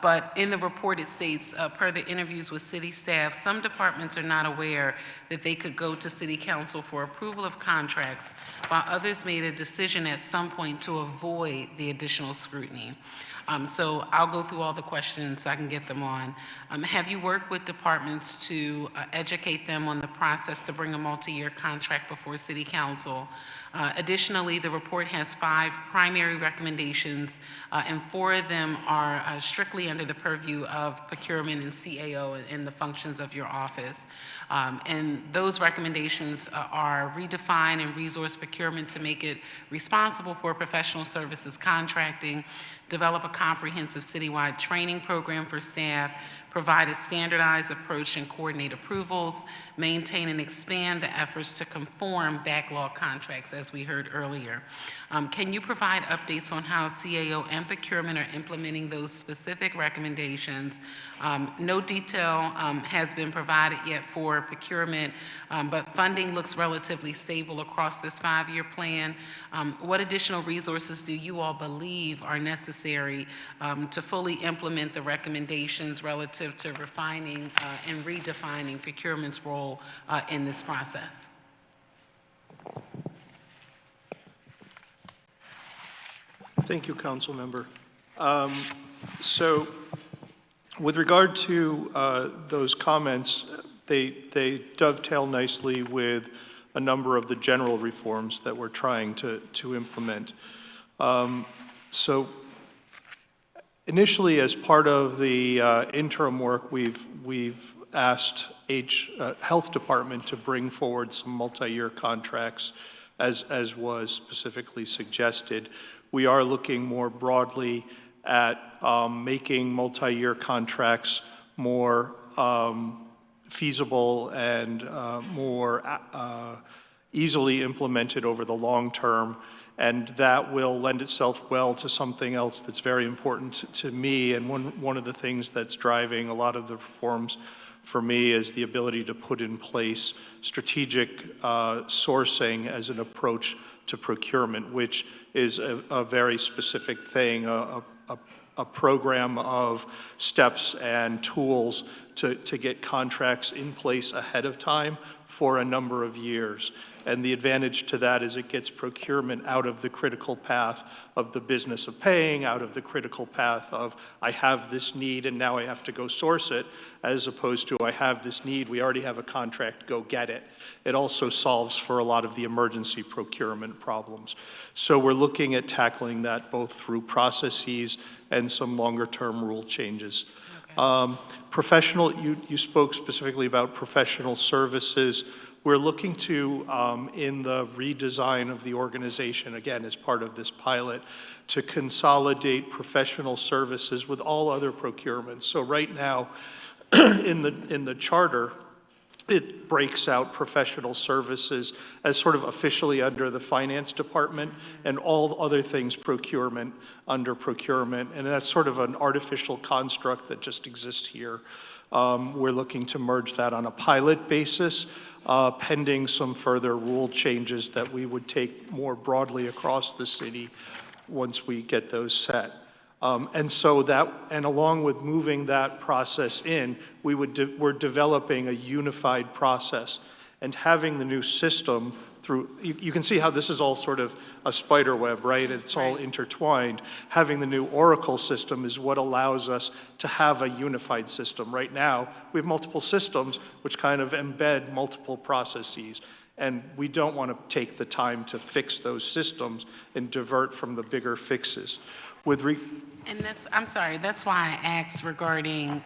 But in the report it states, per the interviews with city staff, some departments are not aware that they could go to city council for approval of contracts, while others made a decision at some point to avoid the additional scrutiny. So I'll go through all the questions so I can get them on. Have you worked with departments to educate them on the process to bring a multi-year contract before City Council? Additionally, the report has 5 primary recommendations, and 4 of them are strictly under the purview of procurement and CAO and the functions of your office. And those recommendations are redefine and resource procurement to make it responsible for professional services contracting, develop a comprehensive citywide training program for staff, provide a standardized approach and coordinate approvals, maintain and expand the efforts to conform backlog contracts, as we heard earlier. Can you provide updates on how CAO and procurement are implementing those specific recommendations? No detail has been provided yet for procurement, but funding looks relatively stable across this 5-year plan. What additional resources do you all believe are necessary to fully implement the recommendations relative to refining and redefining procurement's role in this process? Thank you, Council Member. So with regard to those comments, they dovetail nicely with a number of the general reforms that we're trying to implement. So initially, as part of the interim work, we've asked Health Department to bring forward some multi-year contracts, as was specifically suggested. We are looking more broadly at making multi-year contracts more feasible and more easily implemented over the long term. And that will lend itself well to something else that's very important to me. And one of the things that's driving a lot of the reforms for me is the ability to put in place strategic sourcing as an approach to procurement, which is a very specific thing, a program of steps and tools to get contracts in place ahead of time for a number of years. And the advantage to that is it gets procurement out of the critical path of the business of paying, out of the critical path of I have this need and now I have to go source it, as opposed to I have this need, we already have a contract, go get it. It also solves for a lot of the emergency procurement problems. So we're looking at tackling that both through processes and some longer term rule changes. Okay. You spoke specifically about professional services. We're looking to, in the redesign of the organization, again, as part of this pilot, to consolidate professional services with all other procurements. So right now, in the charter, it breaks out professional services as sort of officially under the finance department and all other things procurement under procurement. And that's sort of an artificial construct that just exists here. We're looking to merge that on a pilot basis, pending some further rule changes that we would take more broadly across the city once we get those set. And along with moving that process in, we're developing a unified process and having the new system through, you can see how this is all sort of a spider web, right? It's all intertwined. Having the new Oracle system is what allows us to have a unified system. Right now, we have multiple systems which kind of embed multiple processes. And we don't want to take the time to fix those systems and divert from the bigger fixes. I'm sorry, that's why I asked regarding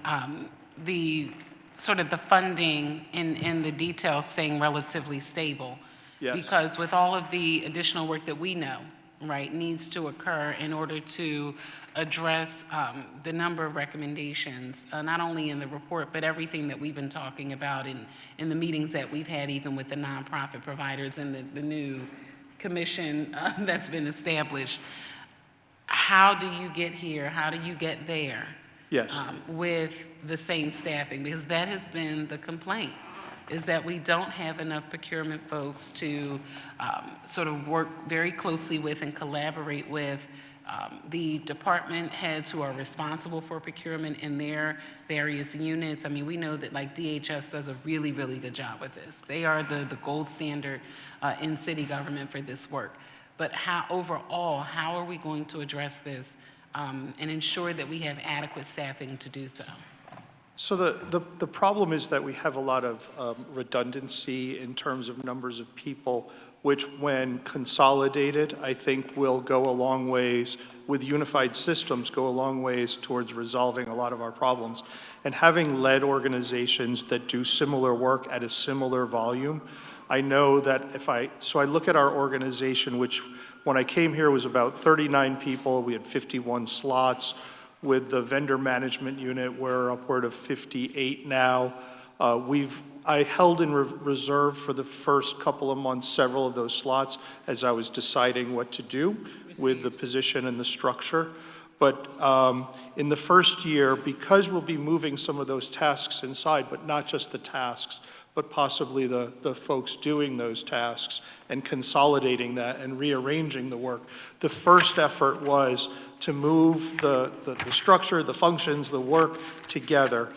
the sort of the funding and the details staying relatively stable. Yes. Because with all of the additional work that we know, right, needs to occur in order to address the number of recommendations, not only in the report, but everything that we've been talking about in the meetings that we've had, even with the nonprofit providers and the new commission that's been established. How do you get here? How do you get there? Yes. With the same staffing? Because that has been the complaint, is that we don't have enough procurement folks to sort of work very closely with and collaborate with the department heads who are responsible for procurement in their various units. I mean, we know that like DHS does a really, really good job with this. They are the gold standard in city government for this work. But overall, how are we going to address this and ensure that we have adequate staffing to do so? So the problem is that we have a lot of redundancy in terms of numbers of people which when consolidated, I think will go a long ways, with unified systems, go a long ways towards resolving a lot of our problems. And having led organizations that do similar work at a similar volume, I know that so I look at our organization, which when I came here was about 39 people, we had 51 slots. With the vendor management unit, we're upward of 58 now. I held in reserve for the first couple of months several of those slots as I was deciding what to do with the position and the structure. But in the first year, because we'll be moving some of those tasks inside, but not just the tasks, but possibly the folks doing those tasks and consolidating that and rearranging the work. The first effort was to move the structure, the functions, the work together.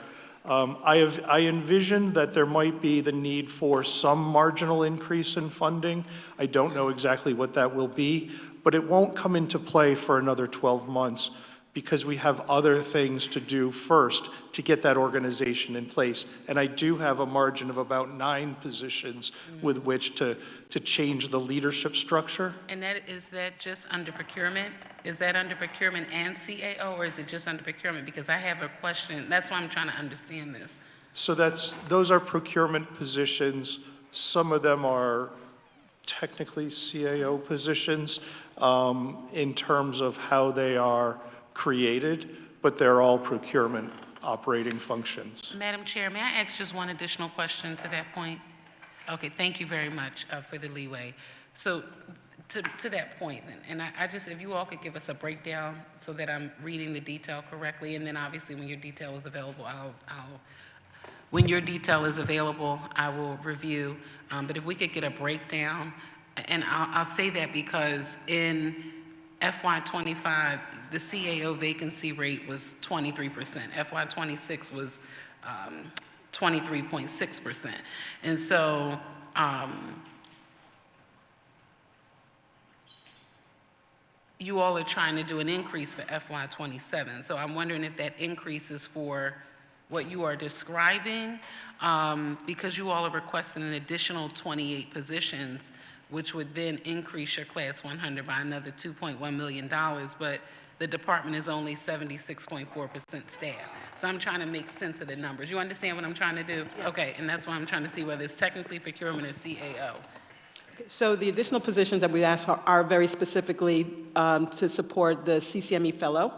I envision that there might be the need for some marginal increase in funding. I don't know exactly what that will be, but it won't come into play for another 12 months because we have other things to do first to get that organization in place. And I do have a margin of about 9 positions with which to change the leadership structure. And is that just under procurement? Is that under procurement and CAO, or is it just under procurement? Because I have a question. That's why I'm trying to understand this. So those are procurement positions. Some of them are technically CAO positions in terms of how they are created, but they're all procurement operating functions. Madam Chair, may I ask just one additional question to that point? Okay, thank you very much for the leeway. So to that point, and I just, if you all could give us a breakdown so that I'm reading the detail correctly, and then obviously when your detail is available, when your detail is available, I will review. But if we could get a breakdown, and I'll say that because in FY25, the CAO vacancy rate was 23%. FY26 was 23.6%. And so you all are trying to do an increase for FY27. So I'm wondering if that increase is for what you are describing, because you all are requesting an additional 28 positions, which would then increase your class 100 by another $2.1 million, but the department is only 76.4% staff. So I'm trying to make sense of the numbers. You understand what I'm trying to do? Okay, and that's why I'm trying to see whether it's technically procurement or CAO. So the additional positions that we asked for are very specifically to support the CCME fellow.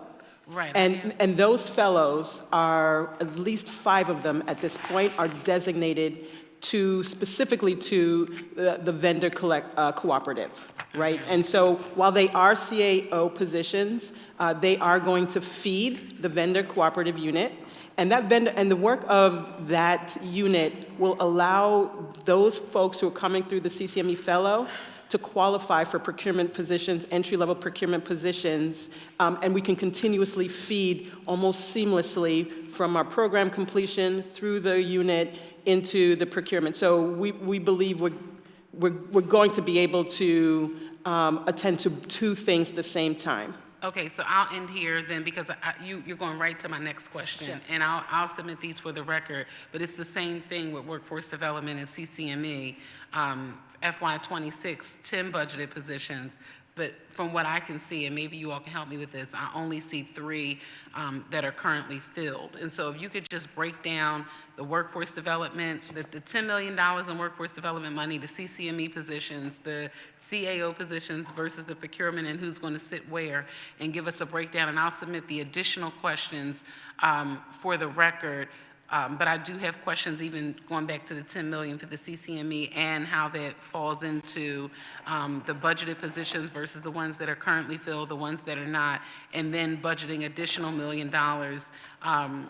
Right. And those fellows are, at least 5 of them at this point, are designated specifically to the vendor cooperative, right? And so while they are CAO positions, they are going to feed the vendor cooperative unit, and the work of that unit will allow those folks who are coming through the CCME fellow to qualify for procurement positions, entry-level procurement positions, and we can continuously feed almost seamlessly from our program completion through the unit into the procurement. So we believe we're going to be able to attend to 2 things at the same time. Okay, so I'll end here then, because you're going right to my next question. Sure. And I'll submit these for the record, but it's the same thing with workforce development and CCME. FY26, 10 budgeted positions, but from what I can see, and maybe you all can help me with this, I only see 3 that are currently filled. And so if you could just break down the workforce development, the $10 million in workforce development money, the CCME positions, the CAO positions versus the procurement and who's going to sit where, and give us a breakdown. And I'll submit the additional questions for the record. But I do have questions even going back to the 10 million for the CCME and how that falls into the budgeted positions versus the ones that are currently filled, the ones that are not, and then budgeting additional $1 million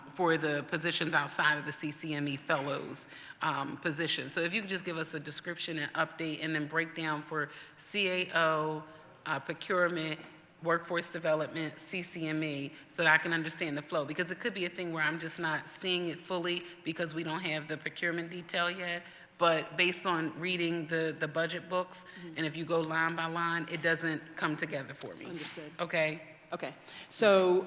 for the positions outside of the CCME fellows position. So if you could just give us a description and update and then breakdown for CAO, procurement, workforce development, CCME, so that I can understand the flow. Because it could be a thing where I'm just not seeing it fully because we don't have the procurement detail yet. But based on reading the budget books, and if you go line by line, it doesn't come together for me. Understood. Okay? Okay. So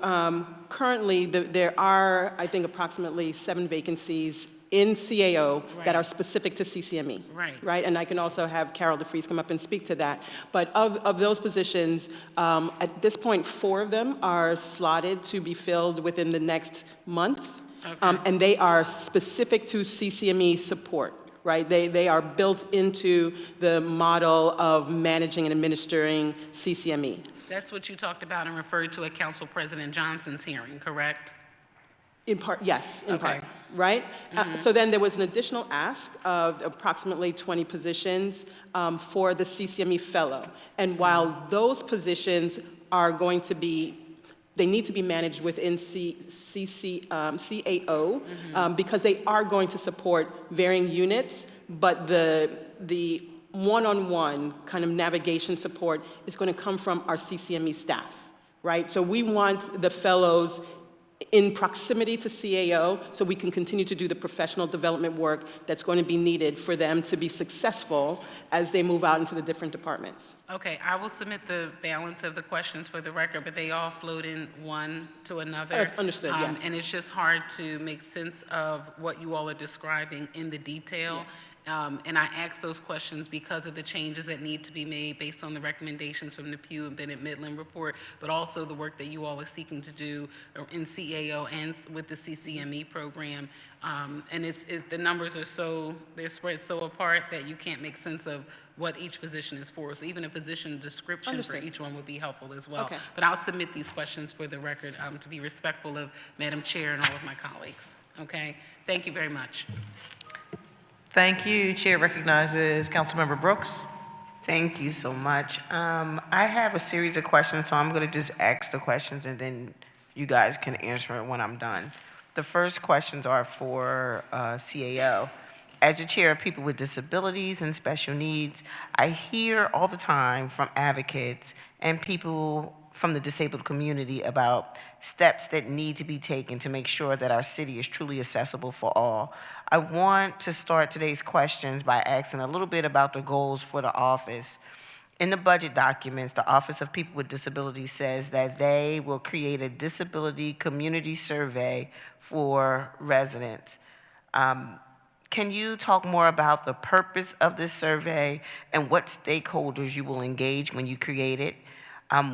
currently, there are, I think, approximately 7 vacancies in CAO that Right. are specific to CCME. Right. Right, and I can also have Carol DeFries come up and speak to that. But of those positions, at this point, 4 of them are slotted to be filled within the next month. Okay. And they are specific to CCME support, right? They are built into the model of managing and administering CCME. That's what you talked about and referred to at Council President Johnson's hearing, correct? In part, yes, in part, Okay. right? So then there was an additional ask of approximately 20 positions for the CCME fellow. And while those positions are going to be, they need to be managed within CAO because they are going to support varying units, but the one-on-one kind of navigation support is going to come from our CCME staff, right? So we want the fellows in proximity to CAO so we can continue to do the professional development work that's going to be needed for them to be successful as they move out into the different departments. Okay, I will submit the balance of the questions for the record, but they all flowed in one to another. That's understood, yes. And it's just hard to make sense of what you all are describing in the detail. And I ask those questions because of the changes that need to be made based on the recommendations from the Pew and Bennett Midland report, but also the work that you all are seeking to do in CAO and with the CCME program. And the numbers are they're spread so apart that you can't make sense of what each position is for. So even a position description Understood. for each one would be helpful as well. Okay. But I'll submit these questions for the record to be respectful of Madam Chair and all of my colleagues. Okay? Thank you very much. Thank you. Chair recognizes Councilmember Brooks. Thank you so much. I have a series of questions, so I'm going to just ask the questions and then you guys can answer it when I'm done. The first questions are for CAO. As the chair of people with disabilities and special needs, I hear all the time from advocates and people from the disabled community about steps that need to be taken to make sure that our city is truly accessible for all. I want to start today's questions by asking a little bit about the goals for the office. In the budget documents, the Office of People with Disabilities says that they will create a disability community survey for residents. Can you talk more about the purpose of this survey and what stakeholders you will engage when you create it?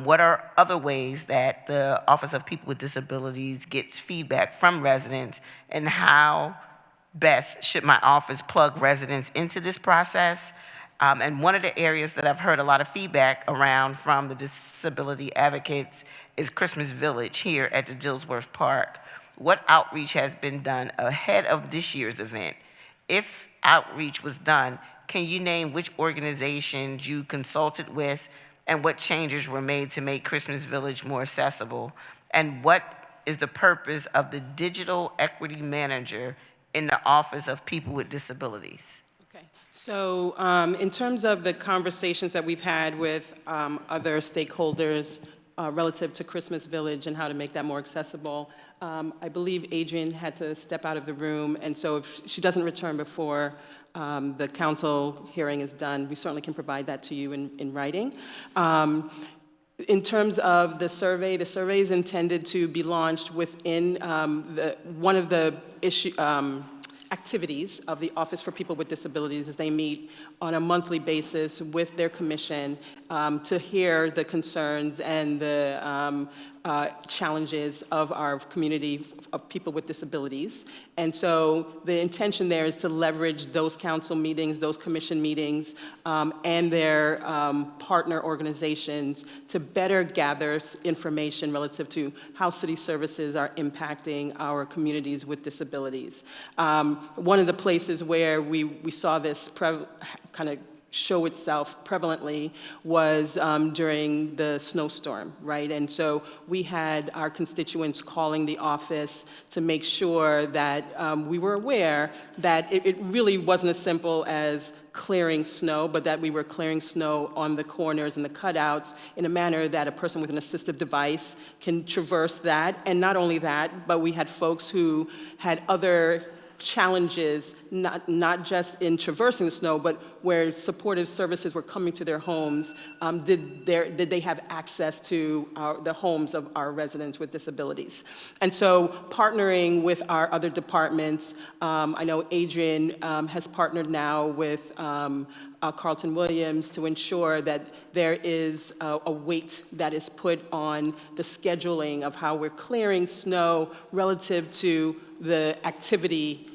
What are other ways that the Office of People with Disabilities gets feedback from residents, and how best should my office plug residents into this process? And one of the areas that I've heard a lot of feedback around from the disability advocates is Christmas Village here at the Dillsworth Park. What outreach has been done ahead of this year's event? If outreach was done, can you name which organizations you consulted with and what changes were made to make Christmas Village more accessible? And what is the purpose of the digital equity manager in the Office of People with Disabilities? Okay, so in terms of the conversations that we've had with other stakeholders relative to Christmas Village and how to make that more accessible, I believe Adrian had to step out of the room, and so if she doesn't return before the council hearing is done, we certainly can provide that to you in writing. In terms of the survey is intended to be launched within one of the activities of the Office for People with Disabilities as they meet on a monthly basis with their commission to hear the concerns and the challenges of our community of people with disabilities. And so the intention there is to leverage those council meetings, those commission meetings, and their partner organizations to better gather information relative to how city services are impacting our communities with disabilities. One of the places where we saw this kind of show itself prevalently was during the snowstorm, right? And so we had our constituents calling the office to make sure that we were aware that it really wasn't as simple as clearing snow, but that we were clearing snow on the corners and the cutouts in a manner that a person with an assistive device can traverse that. And not only that, but we had folks who had other challenges, not just in traversing the snow, but where supportive services were coming to their homes, did they have access to the homes of our residents with disabilities? And so partnering with our other departments, I know Adrian has partnered now with Carlton Williams to ensure that there is a weight that is put on the scheduling of how we're clearing snow relative to the activity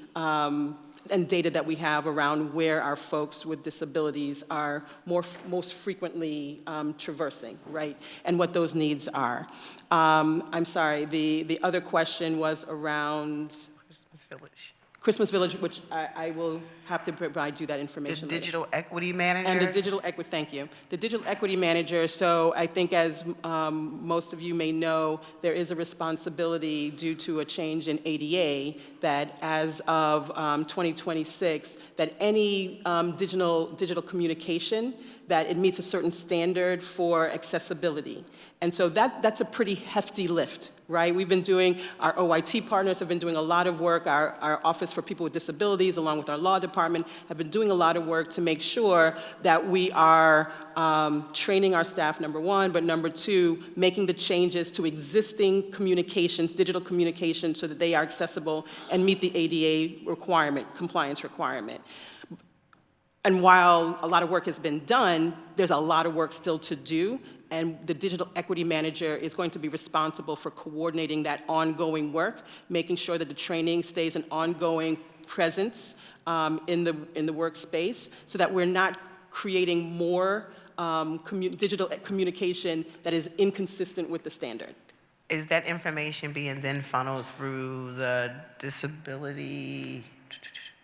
and data that we have around where our folks with disabilities are most frequently traversing, right? And what those needs are. I'm sorry, the other question was around Christmas Village. Christmas Village, which I will have to provide you that The information later. digital equity manager? And the digital equity, thank you. The digital equity manager, so I think as most of you may know, there is a responsibility due to a change in ADA that as of 2026, that any digital communication, that it meets a certain standard for accessibility. And so that's a pretty hefty lift, right? We've been doing, our OIT partners have been doing a lot of work, our Office for People with Disabilities, along with our law department, have been doing a lot of work to make sure that we are training our staff, number one, but number two, making the changes to existing communications, digital communications, so that they are accessible and meet the ADA requirement, compliance requirement. And while a lot of work has been done, there's a lot of work still to do, and the digital equity manager is going to be responsible for coordinating that ongoing work, making sure that the training stays an ongoing presence in the workspace, so that we're not creating more digital communication that is inconsistent with the standard. Is that information being then funneled through the disability,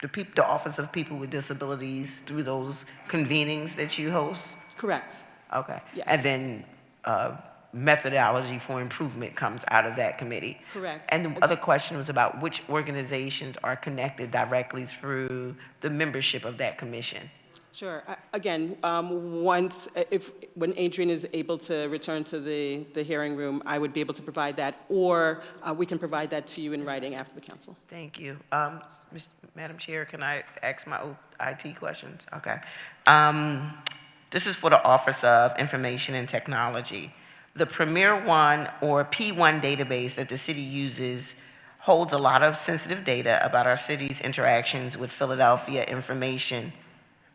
the Office of People with Disabilities, through those convenings that you host? Correct. Okay. Yes. And then methodology for improvement comes out of that committee? Correct. And the other question was about which organizations are connected directly through the membership of that commission? Sure. Again, when Adrian is able to return to the hearing room, I would be able to provide that, or we can provide that to you in writing after the council. Thank you. Madam Chair, can I ask my IT questions? Okay. This is for the Office of Information and Technology. The Premier One or P1 database that the city uses holds a lot of sensitive data about our city's interactions with Philadelphia information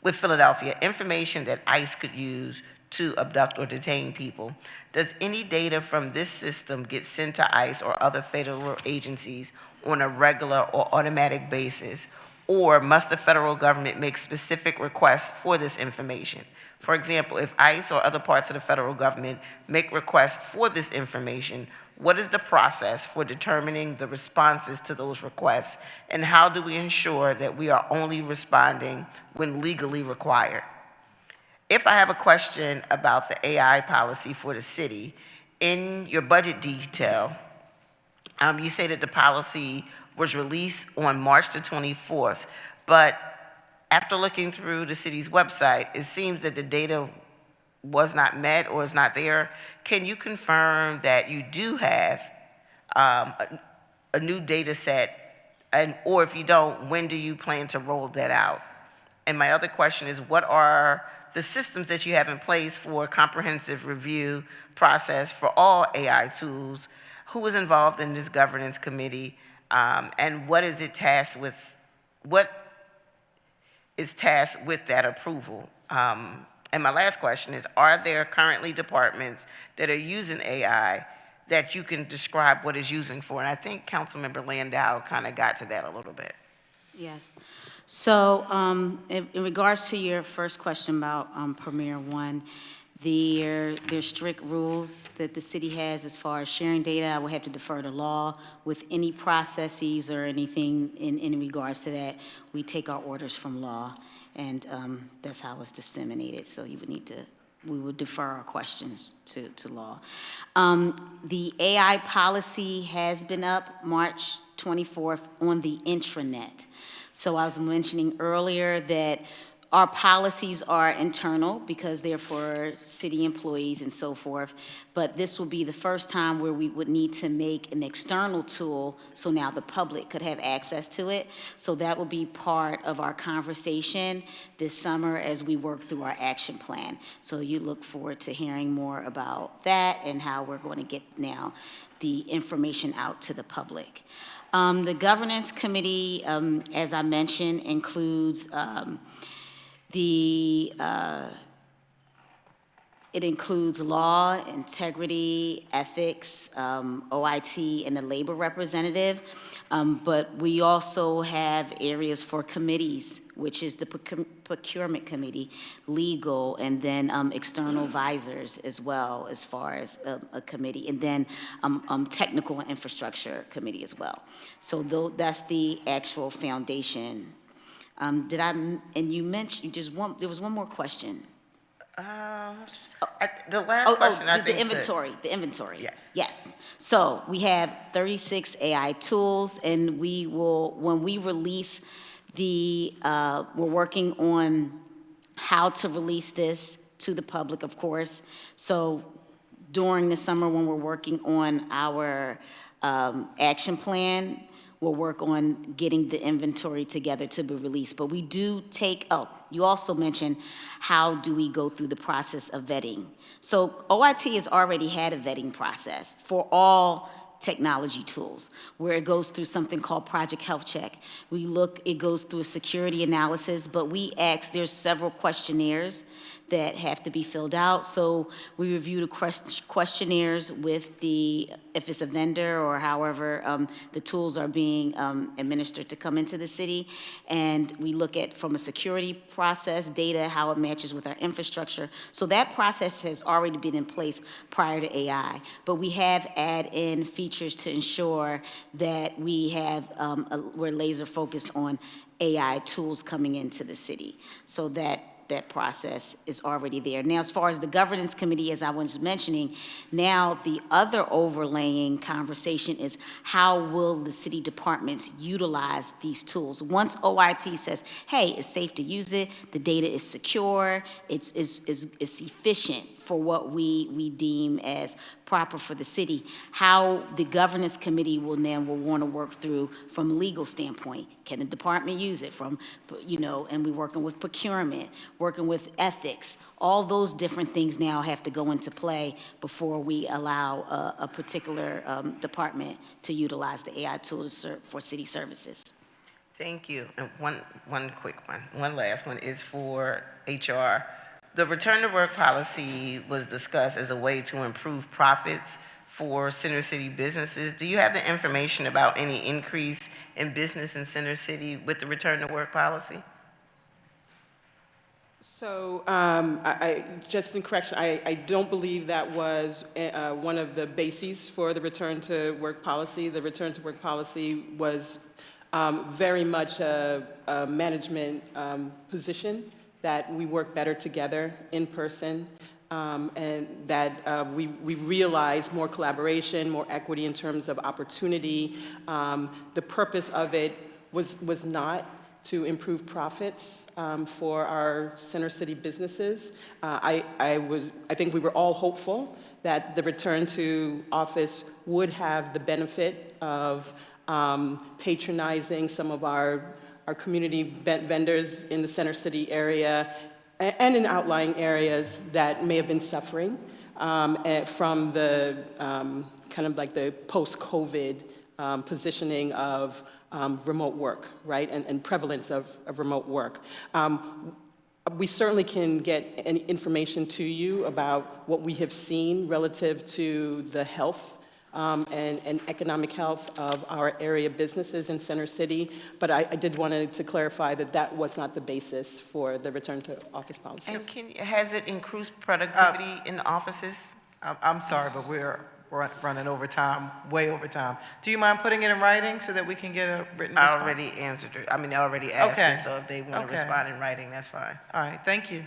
that ICE could use to abduct or detain people. Does any data from this system get sent to ICE or other federal agencies on a regular or automatic basis? Or must the federal government make specific requests for this information? For example, if ICE or other parts of the federal government make requests for this information, what is the process for determining the responses to those requests? And how do we ensure that we are only responding when legally required? If I have a question about the AI policy for the city, in your budget detail, you say that the policy was released on March the 24th, but after looking through the city's website, it seems that the data was not met or is not there. Can you confirm that you do have a new data set, or if you don't, when do you plan to roll that out? And my other question is, what are the systems that you have in place for a comprehensive review process for all AI tools? Who is involved in this governance committee? And what is it tasked with? What is tasked with that approval? And my last question is, are there currently departments that are using AI that you can describe what it's using for? And I think Councilmember Landau kind of got to that a little bit. Yes. So in regards to your first question about Premier One, there's strict rules that the city has as far as sharing data. I will have to defer to law with any processes or anything in regards to that. We take our orders from law, and that's how it's disseminated. So we would defer our questions to law. The AI policy has been up March 24th on the intranet. So I was mentioning earlier that Our policies are internal because they're for city employees and so forth, but this will be the first time where we would need to make an external tool so now the public could have access to it. So that will be part of our conversation this summer as we work through our action plan. So you look forward to hearing more about that and how we're going to get now the information out to the public. The governance committee, as I mentioned, includes it includes law, integrity, ethics, OIT, and the labor representative. But we also have areas for committees, which is the procurement committee, legal, and then external advisors as well, as far as a committee, and then technical and infrastructure committee as well. So that's the actual foundation. And you mentioned, there was one more question. The last question, I think. The inventory. Yes. Yes. So we have 36 AI tools, and we will, when we release we're working on how to release this to the public, of course. So during the summer, when we're working on our action plan, we'll work on getting the inventory together to be released. But we do you also mentioned how do we go through the process of vetting. So OIT has already had a vetting process for all technology tools, where it goes through something called Project Health Check. It goes through a security analysis, but there's several questionnaires that have to be filled out. So we review the questionnaires with if it's a vendor or however the tools are being administered to come into the city. And we look at, from a security process, data, how it matches with our infrastructure. So that process has already been in place prior to AI. But we have added in features to ensure that we're laser focused on AI tools coming into the city. So that process is already there. Now, as far as the governance committee, as I was mentioning, now the other overlaying conversation is how will the city departments utilize these tools? Once OIT says, hey, it's safe to use it, the data is secure, it's efficient for what we deem as proper for the city, how the governance committee will want to work through from a legal standpoint. Can the department use it and we're working with procurement, working with ethics. All those different things now have to go into play before we allow a particular department to utilize the AI tools for city services. Thank you. And one quick one. One last one is for HR. The return to work policy was discussed as a way to improve profits for Center City businesses. Do you have the information about any increase in business in Center City with the return to work policy? So, just in correction, I don't believe that was one of the bases for the return to work policy. The return to work policy was very much a management position, that we work better together in person, and that we realize more collaboration, more equity in terms of opportunity. The purpose of it was not to improve profits for our Center City businesses. I think we were all hopeful that the return to office would have the benefit of patronizing some of our community vendors in the Center City area and in outlying areas that may have been suffering from the kind of like the post-COVID positioning of remote work, right, and prevalence of remote work. We certainly can get any information to you about what we have seen relative to the health and economic health of our area businesses in Center City, but I did want to clarify that that was not the basis for the return to office policy. And has it increased productivity in the offices? I'm sorry, but we're running over time, way over time. Do you mind putting it in writing so that we can get a written response? I already answered it. I already asked it, so if they want to respond in writing, that's fine. All right, thank you.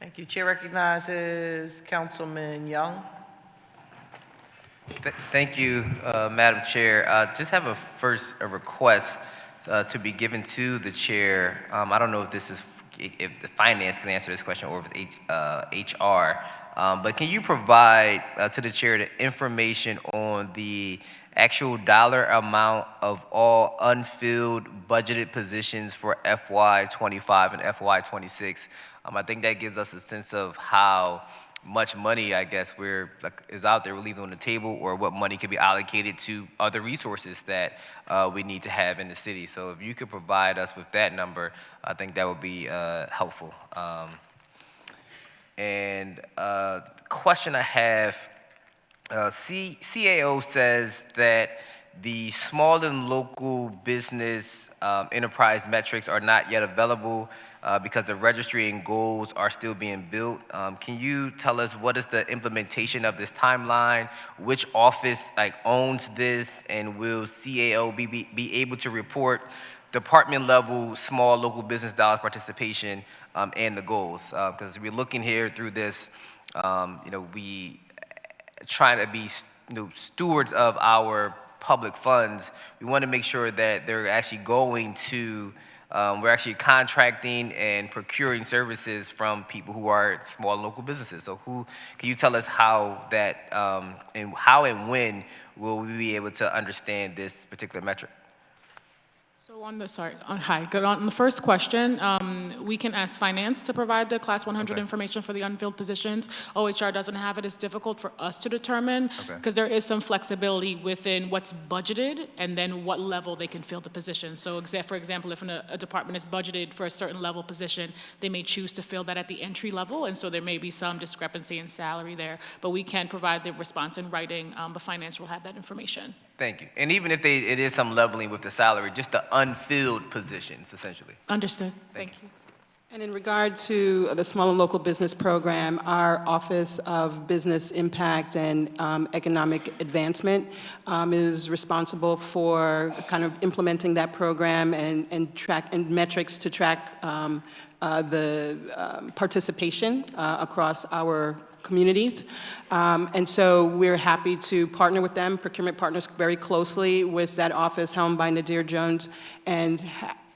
Thank you. Chair recognizes Councilman Young. Thank you, Madam Chair. Just have a request to be given to the chair. I don't know if this is if the finance can answer this question or if it's HR. But can you provide to the chair the information on the actual dollar amount of all unfilled budgeted positions for FY25 and FY26? I think that gives us a sense of how much money, I guess, is out there we're leaving on the table, or what money could be allocated to other resources that we need to have in the city. So if you could provide us with that number, I think that would be helpful. Question I have, CAO says that the small and local business enterprise metrics are not yet available because the registry and goals are still being built. Can you tell us what is the implementation of this timeline? Which office owns this, and will CAO be able to report department level small local business dollar participation and the goals? Because we're looking here through this, we trying to be stewards of our public funds. We want to make sure that they're actually going to, we're actually contracting and procuring services from people who are small local businesses. So can you tell us how that, and how and when will we be able to understand this particular metric? So on the first question, we can ask finance to provide the class 100 information for the unfilled positions. OHR doesn't have it. It's difficult for us to determine because there is some flexibility within what's budgeted and then what level they can fill the position. So for example, if a department is budgeted for a certain level position, they may choose to fill that at the entry level, and so there may be some discrepancy in salary there. But we can provide the response in writing, but finance will have that information. Thank you. And even if it is some leveling with the salary, just the unfilled positions, essentially. Understood. Thank you. And in regard to the Small and Local Business Program, our Office of Business Impact and Economic Advancement is responsible for kind of implementing that program and metrics to track the participation across our communities. And so we're happy to partner with them. Procurement partners very closely with that office helmed by Nadir Jones, and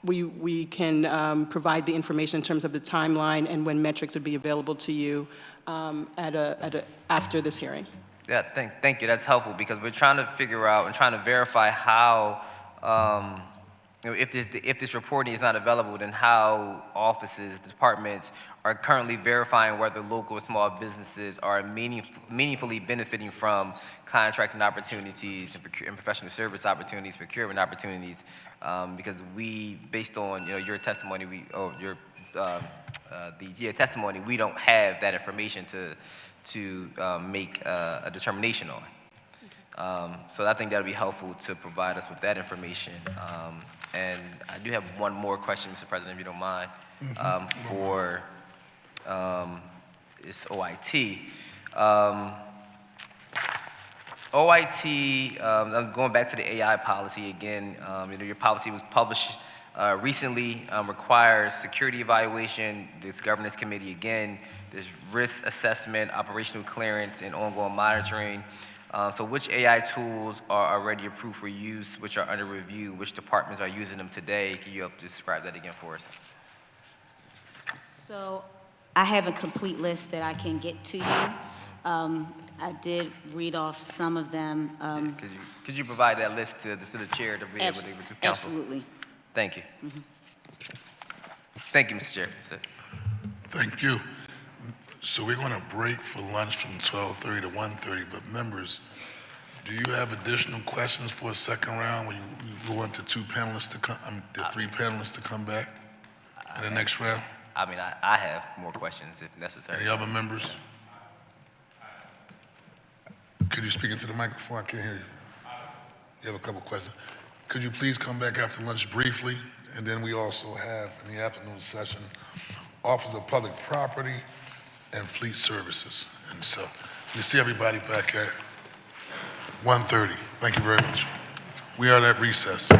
we can provide the information in terms of the timeline and when metrics would be available to you after this hearing. Yeah, thank you. That's helpful because we're trying to figure out and trying to verify how, if this reporting is not available, then how offices, departments are currently verifying whether local small businesses are meaningfully benefiting from contracting opportunities and professional service opportunities, procurement opportunities, because based on your testimony, the testimony, we don't have that information to make a determination on. So I think that would be helpful to provide us with that information. And I do have one more question, Mr. President, if you don't mind, for it's OIT. OIT, I'm going back to the AI policy again. Your policy was published recently, requires security evaluation, this governance committee again, there's risk assessment, operational clearance, and ongoing monitoring. So which AI tools are already approved for use, which are under review, which departments are using them today? Can you help describe that again for us? So I have a complete list that I can get to you. I did read off some of them. Could you provide that list to the chair to be able to counsel? Absolutely. Thank you. Thank you, Mr. Chair. That's it. Thank you. So we're going to break for lunch from 12:30 to 1:30, but members, do you have additional questions for a second round when you want the three panelists to come back in the next round? I mean, I have more questions if necessary. Any other members? Could you speak into the microphone? I can't hear you. You have a couple questions. Could you please come back after lunch briefly? And then we also have, in the afternoon session, Office of Public Property and Fleet Services. And so we see everybody back at 1:30. Thank you very much. We are at recess.